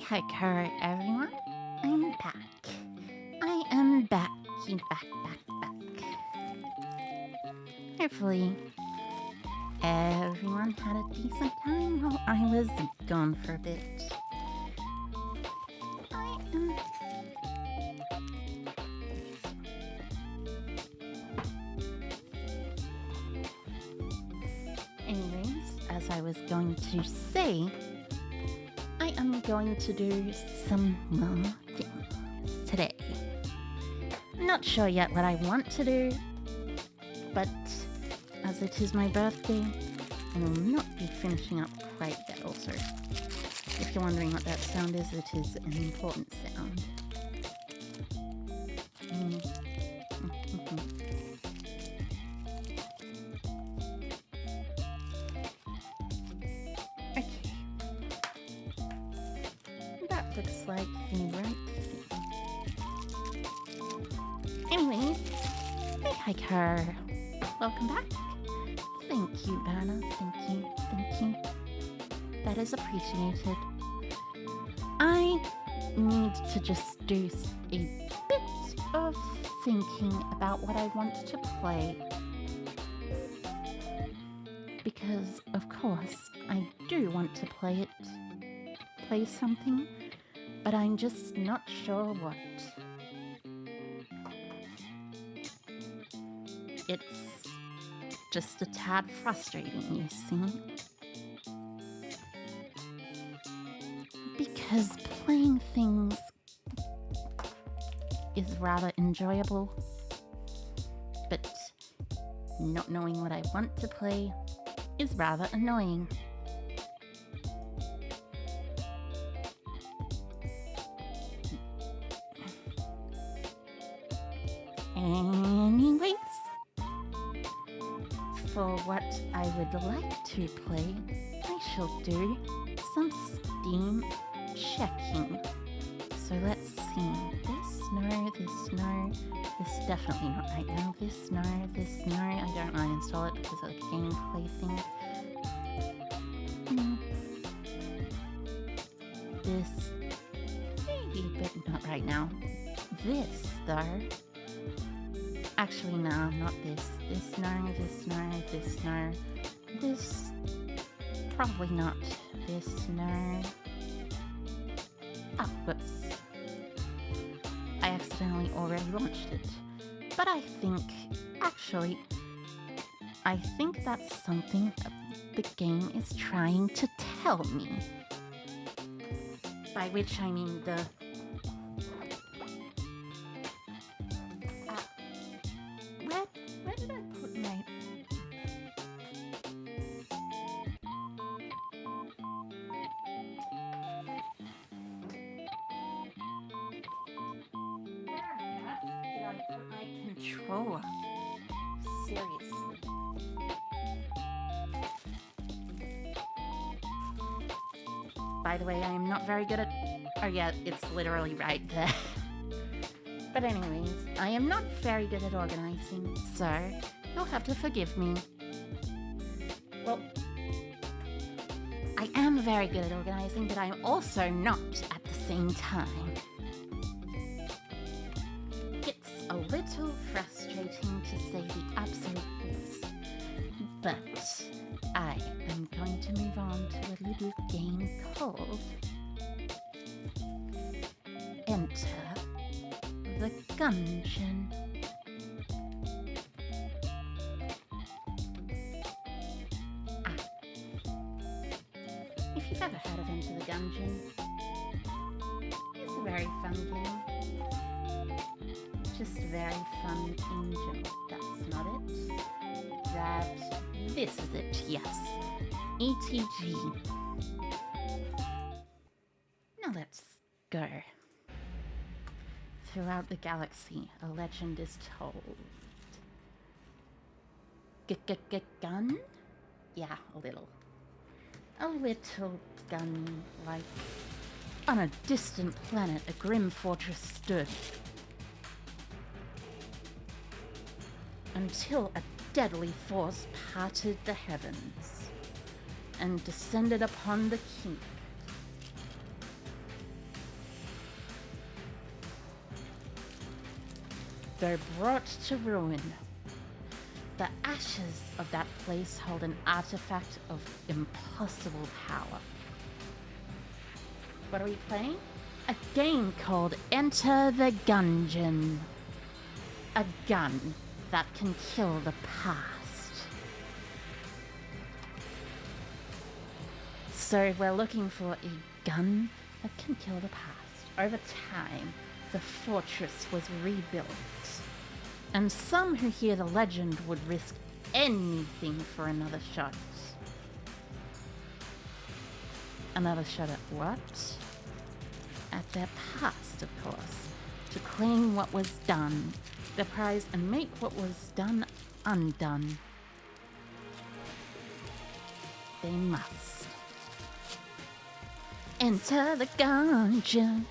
Hi, everyone. I'm back. I am back. Back. Hopefully, everyone had a decent time while I was gone for a bit. Anyways, as I was going to say, I am going to do some more things today. I'm not sure yet what I want to do, but as it is my birthday, I will not be finishing up quite yet also. If you're wondering what that sound is, it is an important sound. Okay. That looks like the right thing. Anyways, hey hiker. Welcome back. Thank you, Berna. Thank you. That is appreciated. I need to just do a bit of thinking about what I want to play. Because, of course, I do want to play something, but I'm just not sure what. It's just a tad frustrating, you see. Because playing things is rather enjoyable, but not knowing what I want to play is rather annoying. Anyways, for what I would like to play, I shall do some Steam checking. So let's see. This definitely not right now. This no. I don't want to install it because of the gameplay thing. This maybe, but not right now. This though. Actually, no, not this. This no. This probably not. This no. Oh, whoops. I accidentally already launched it. But I think that's something the game is trying to tell me. By which I mean the... Where did I put my... controller. Seriously. By the way, I am not very good at... Oh yeah, it's literally right there. But anyways, I am not very good at organizing, so you'll have to forgive me. Well, I am very good at organizing, but I'm also not at the same time. A little frustrating to say the absolute least, but I am going to move on to a little game called Enter the Gungeon. If you've ever heard of Enter the Gungeon, it's a very fun game. Just very fun in general. That's not it. This is it, yes. ETG. Now let's go. Throughout the galaxy, a legend is told. Gun? Yeah, a little. A little gun, like... On a distant planet, a grim fortress stood. Until a deadly force parted the heavens and descended upon the keep. though brought to ruin. The ashes of that place hold an artifact of impossible power. What are we playing? A game called Enter the Gungeon. A gun that can kill the past. So we're looking for a gun that can kill the past. Over time, the fortress was rebuilt. And some who hear the legend would risk anything for another shot. Another shot at what? At their past, of course. To clean what was done, the prize, and make what was done undone. They must. Enter the gungeon.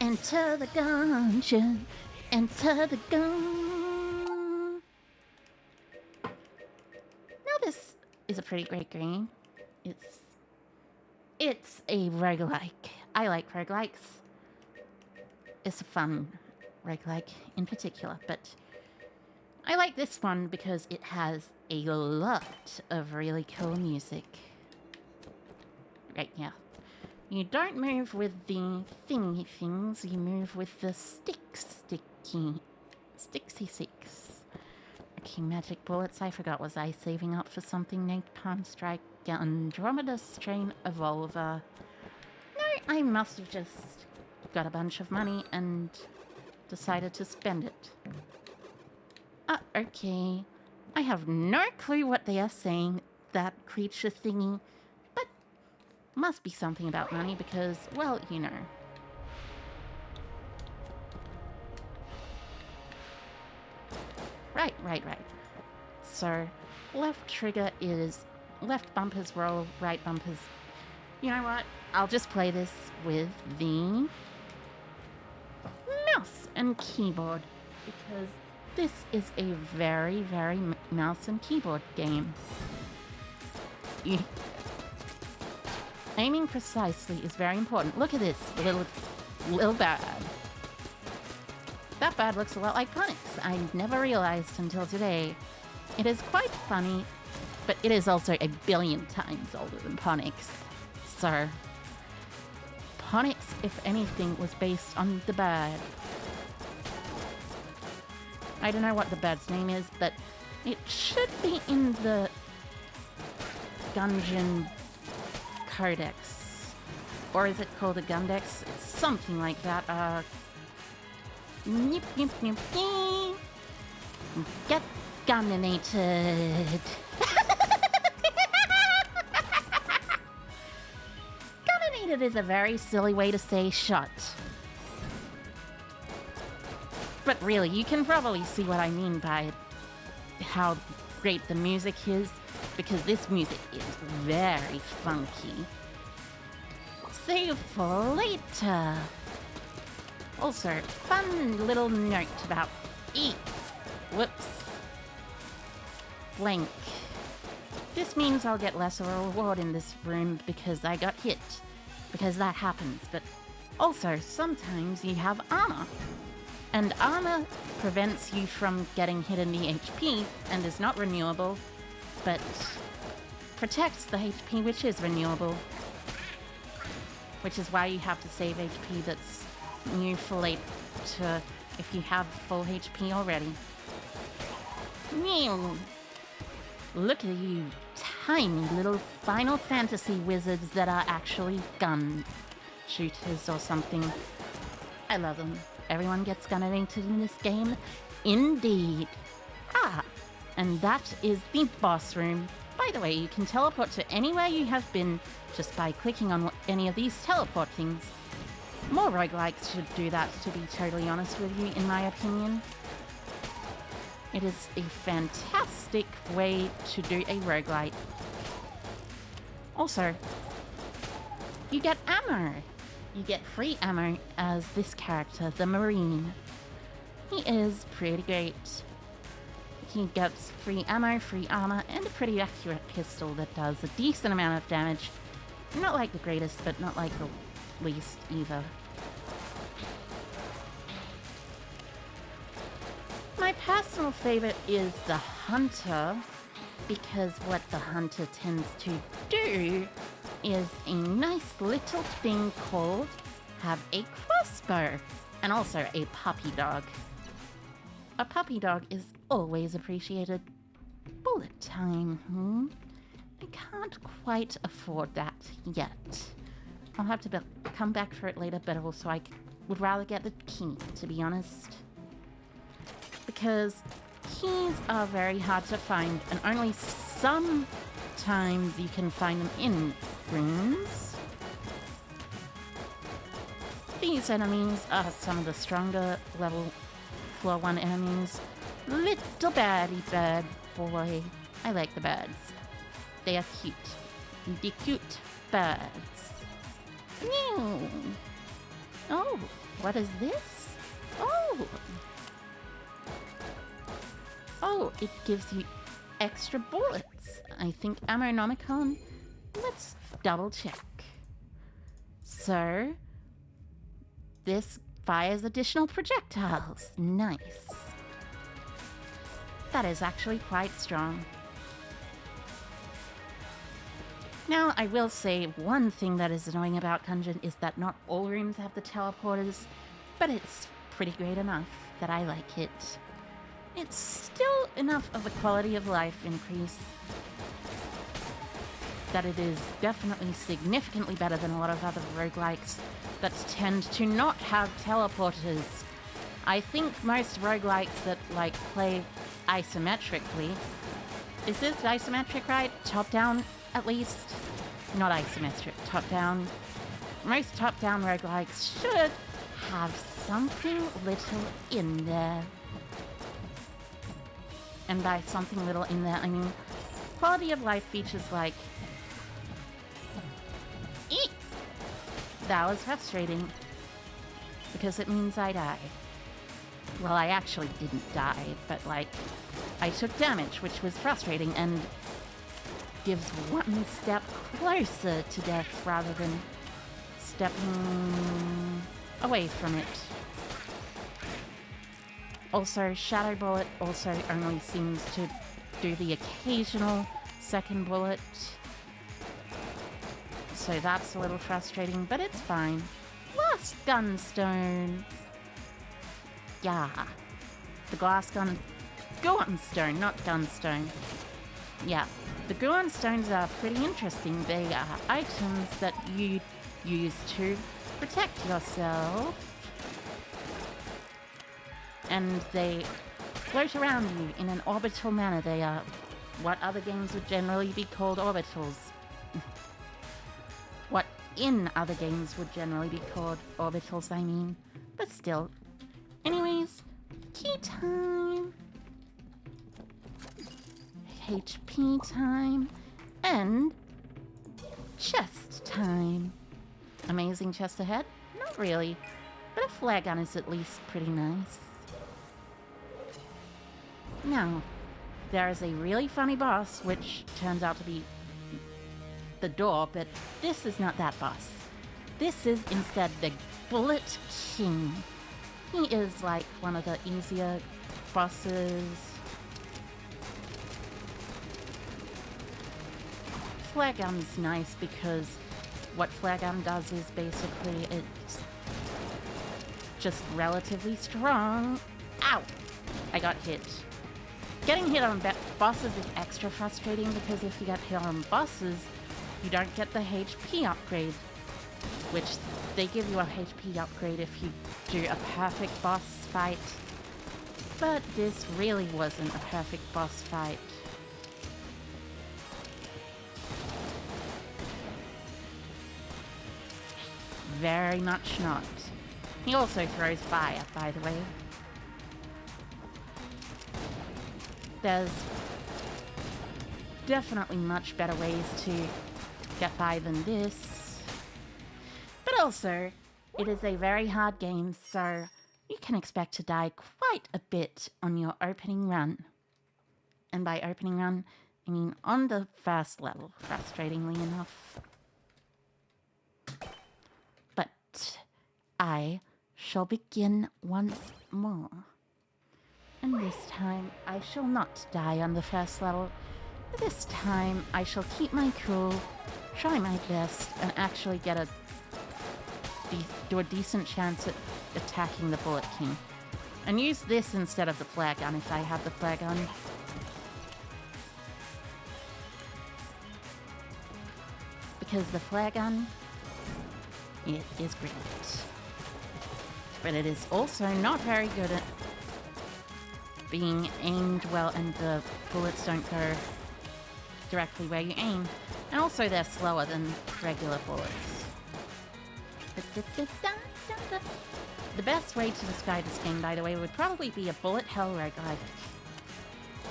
Enter the gungeon. Enter the gun. Now this is a pretty great game. It's a roguelike. I like roguelikes. It's a fun roguelike in particular, but I like this one because it has a lot of really cool music. Right, yeah. You don't move with the thingy things, you move with the sticksy sticks. Okay, magic bullets, I forgot, was I saving up for something? Napalm Strike, Andromeda Strain Evolver. No, I must have just got a bunch of money and decided to spend it. Okay. I have no clue what they are saying, that creature thingy, but must be something about money because, well, you know. Right. So, left trigger is left bumpers roll, right bumpers. You know what? I'll just play this with the mouse and keyboard because this is a very, very mouse and keyboard game. Aiming precisely is very important. Look at this little bird. That bird looks a lot like Ponix. I never realized until today. It is quite funny, but it is also a billion times older than Ponix. So, Ponix, if anything, was based on the bird. I don't know what the bird's name is, but it should be in the Gungeon Codex. Or is it called a Gundex? It's something like that. Nip. Get guninated. Guninated is a very silly way to say shut. But really, you can probably see what I mean by how great the music is, because this music is very funky. Save for later. Also, fun little note about blank. This means I'll get less of a reward in this room because I got hit. Because that happens. But also, sometimes you have armor. And armor prevents you from getting hit in the HP and is not renewable, but protects the HP which is renewable. Which is why you have to save HP that's new for later if you have full HP already. Look at you tiny little Final Fantasy wizards that are actually gun shooters or something. I love them. Everyone gets guninated in this game. Indeed. And that is the boss room. By the way, you can teleport to anywhere you have been just by clicking on any of these teleport things. More roguelikes should do that, to be totally honest with you, in my opinion. It is a fantastic way to do a roguelite. Also, you get ammo. You get free ammo as this character, the Marine. He is pretty great. He gets free ammo, free armor, and a pretty accurate pistol that does a decent amount of damage. Not like the greatest, but not like the least either. personal favorite is the hunter, because what the hunter tends to do is a nice little thing called have a crossbow, and also a puppy dog. A puppy dog is always appreciated. Bullet time, I can't quite afford that yet. I'll have to come back for it later, but also I would rather get the key, to be honest. Because keys are very hard to find, and only sometimes you can find them in rooms. These enemies are some of the stronger level floor 1 enemies. Little birdie bird boy. I like the birds. They are cute. The cute birds. Meow. Oh, what is this? Oh, it gives you extra bullets. I think Ammonomicon. Let's double check. So, this fires additional projectiles. Nice. That is actually quite strong. Now, I will say one thing that is annoying about Gungeon is that not all rooms have the teleporters, but it's pretty great enough that I like it. It's still enough of a quality of life increase that it is definitely significantly better than a lot of other roguelikes that tend to not have teleporters. I think most roguelikes that play isometrically, is this isometric, right? Top down, at least? Not isometric, top down. Most top down roguelikes should have something little in there. And by something little in there, I mean quality of life features like... Eek! That was frustrating, because it means I die. Well, I actually didn't die, but I took damage, which was frustrating, and gives one step closer to death rather than stepping away from it. Also, Shadow Bullet also only seems to do the occasional second bullet. So that's a little frustrating, but it's fine. Glass Gunstone! Yeah. The glass Gunstone, not Gunstone. Yeah. The Gunstones are pretty interesting. They are items that you use to protect yourself. And they float around you in an orbital manner. They are what other games would generally be called orbitals. What in other games would generally be called orbitals, I mean. But still. Anyways, key time. HP time. And chest time. Amazing chest ahead? Not really. But a flare gun is at least pretty nice. Now, there is a really funny boss, which turns out to be the door, but this is not that boss. This is instead the Bullet King. He is like one of the easier bosses. Flare gun's nice because what flare gun does is basically it's just relatively strong. Ow! I got hit. Getting hit on bosses is extra frustrating because if you get hit on bosses, you don't get the HP upgrade, which they give you a HP upgrade if you do a perfect boss fight. But this really wasn't a perfect boss fight. Very much not. He also throws fire, by the way. There's definitely much better ways to get by than this. But also, it is a very hard game, so you can expect to die quite a bit on your opening run. And by opening run, I mean on the first level, frustratingly enough. But I shall begin once more. And this time, I shall not die on the first level. This time, I shall keep my cool, try my best, and actually do a decent chance at attacking the Bullet King. And use this instead of the flare gun if I have the flare gun. Because the flare gun, it is great. But it is also not very good at being aimed well, and the bullets don't go directly where you aim. And also they're slower than regular bullets. The best way to describe this game, by the way, would probably be a bullet hell roguelike.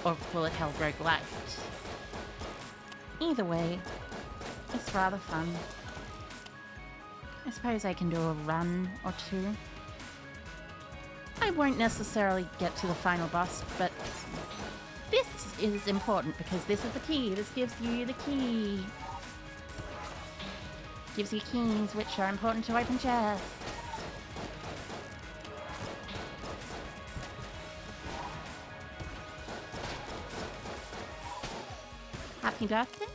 Or bullet hell roguelite. Either way, it's rather fun. I suppose I can do a run or two. I won't necessarily get to the final boss, but this is important because this is the key. This gives you the key. Gives you keys which are important to open chests. Happy birthday?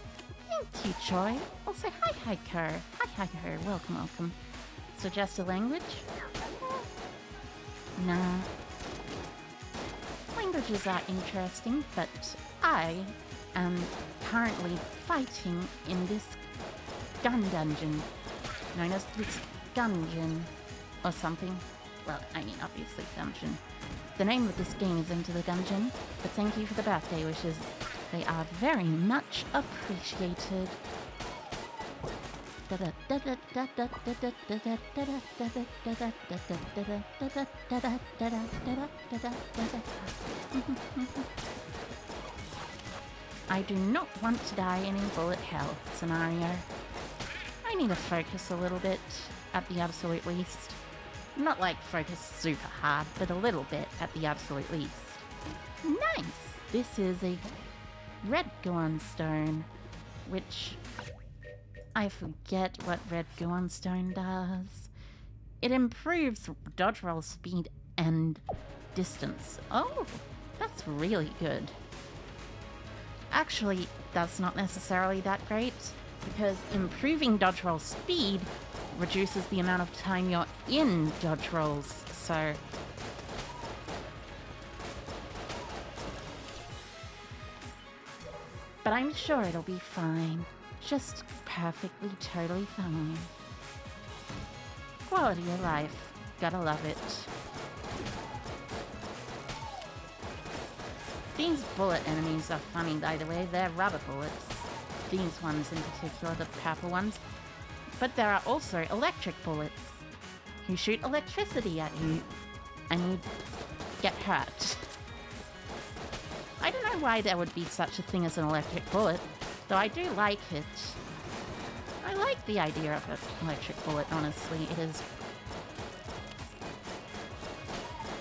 Thank you, Choi. Also, hi, Kerr. Hi, Kerr. Welcome. Suggest a language? Nah. Languages are interesting, but I am currently fighting in this gun dungeon, known as this gungeon, or something. Well, I mean, obviously dungeon. The name of this game is Into the Gungeon, but thank you for the birthday wishes. They are very much appreciated. I do not want to die in a bullet hell scenario. I need to focus a little bit, at the absolute least. Not like focus super hard, but a little bit at the absolute least. Nice! This is a red Guan stone, which I forget what red Guan stone does. It improves dodge roll speed and distance. Oh, that's really good. Actually, that's not necessarily that great, because improving dodge roll speed reduces the amount of time you're in dodge rolls, so but I'm sure it'll be fine. Just perfectly, totally fine. Quality of life. Gotta love it. These bullet enemies are funny, by the way. They're rubber bullets. These ones in particular, the purple ones. But there are also electric bullets who shoot electricity at you and you get hurt. I don't know why there would be such a thing as an electric bullet, though I do like it. I like the idea of an electric bullet, honestly. It is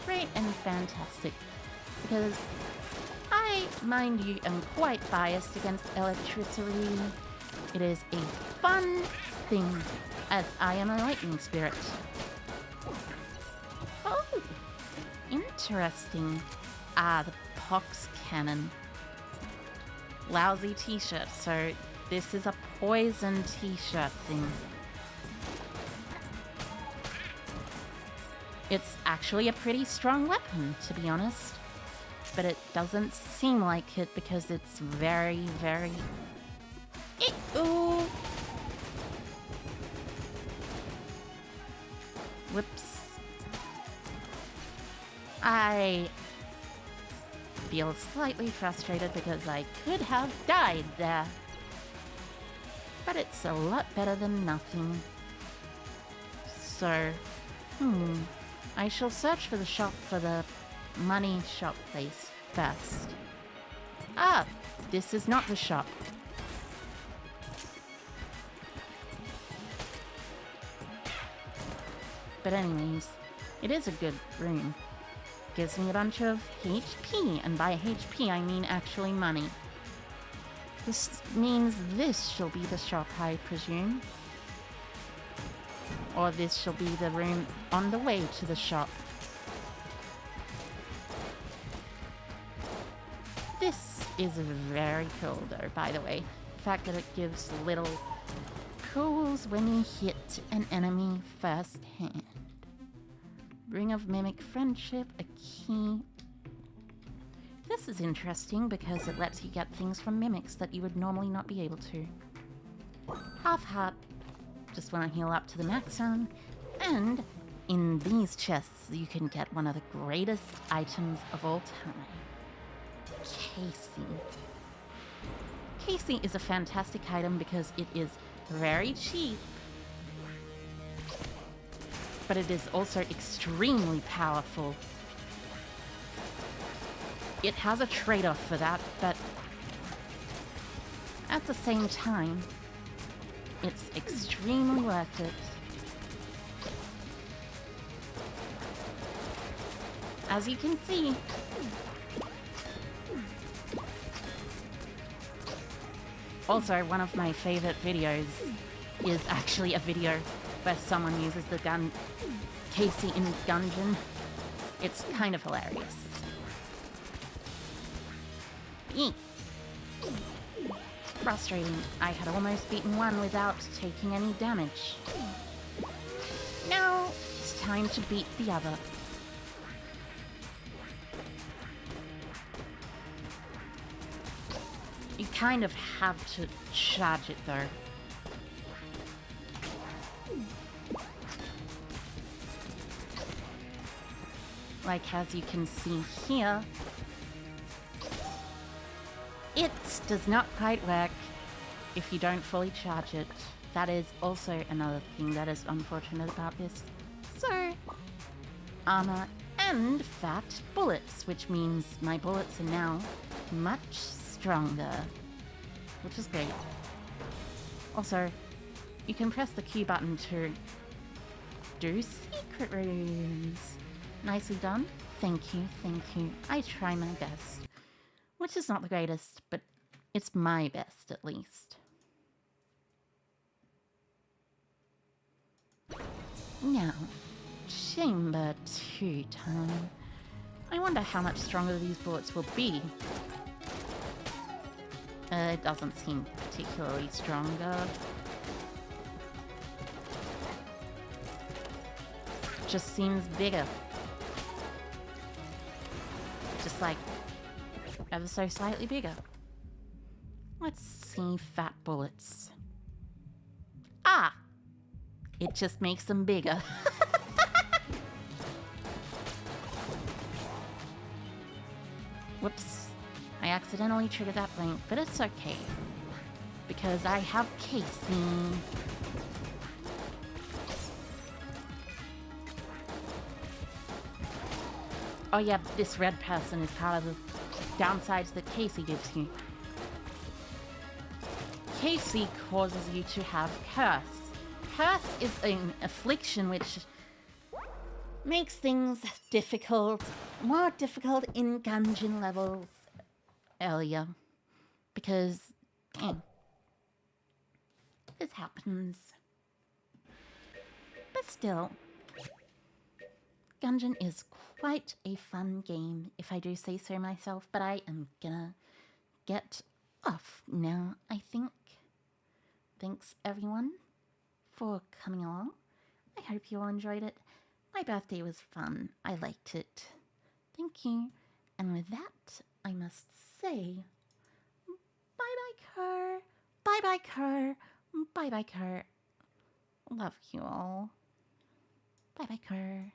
great and fantastic, because I, mind you, am quite biased against electricity. It is a fun thing, as I am a lightning spirit. Oh, interesting. Ah, the pox cannon. Lousy t-shirt, so this is a poison t-shirt thing. It's actually a pretty strong weapon, to be honest. But it doesn't seem like it because it's very, very... Ooh! Whoops. I feel slightly frustrated because I could have died there. But it's a lot better than nothing. So, I shall search for the shop for the money shop place first. Ah, this is not the shop. But anyways, it is a good room. Gives me a bunch of HP, and by HP I mean actually money. This means this shall be the shop, I presume. Or this shall be the room on the way to the shop. is very cool, though, by the way. The fact that it gives little pools when you hit an enemy firsthand. Ring of Mimic Friendship, a key. This is interesting because it lets you get things from mimics that you would normally not be able to. Half heart, just want to heal up to the maximum. And in these chests, you can get one of the greatest items of all time. Casey. Casey is a fantastic item because it is very cheap, but it is also extremely powerful. It has a trade-off for that, but at the same time, it's extremely worth it. As you can see, also one of my favorite videos is actually a video where someone uses the gun Casey in Gungeon. It's kind of hilarious. Eek. Frustrating. I had almost beaten one without taking any damage. Now it's time to beat the other. You kind of have to charge it though. Like as you can see here, it does not quite work if you don't fully charge it. That is also another thing that is unfortunate about this. So, armor and fat bullets, which means my bullets are now much stronger, which is great. Also, you can press the Q button to do secret rooms. Nicely done. Thank you, thank you. I try my best. Which is not the greatest, but it's my best at least. Now, Chamber 2 time. I wonder how much stronger these bullets will be. It doesn't seem particularly stronger. Just seems bigger. Just like ever so slightly bigger. Let's see fat bullets. Ah! It just makes them bigger. Whoops. I accidentally triggered that blink, but it's okay. Because I have Casey. Oh yeah, this red person is part of the downsides that Casey gives you. Casey causes you to have curse. Curse is an affliction which makes things difficult, more difficult in Gungeon levels earlier. Because, this happens. But still, Gungeon is quite a fun game, if I do say so myself, but I am gonna get off now, I think. Thanks, everyone, for coming along. I hope you all enjoyed it. My birthday was fun. I liked it. Thank you. And with that, I must say, bye-bye, Kerr. Bye-bye, Kerr. Bye-bye, Kerr. Love you all. Bye-bye, Kerr.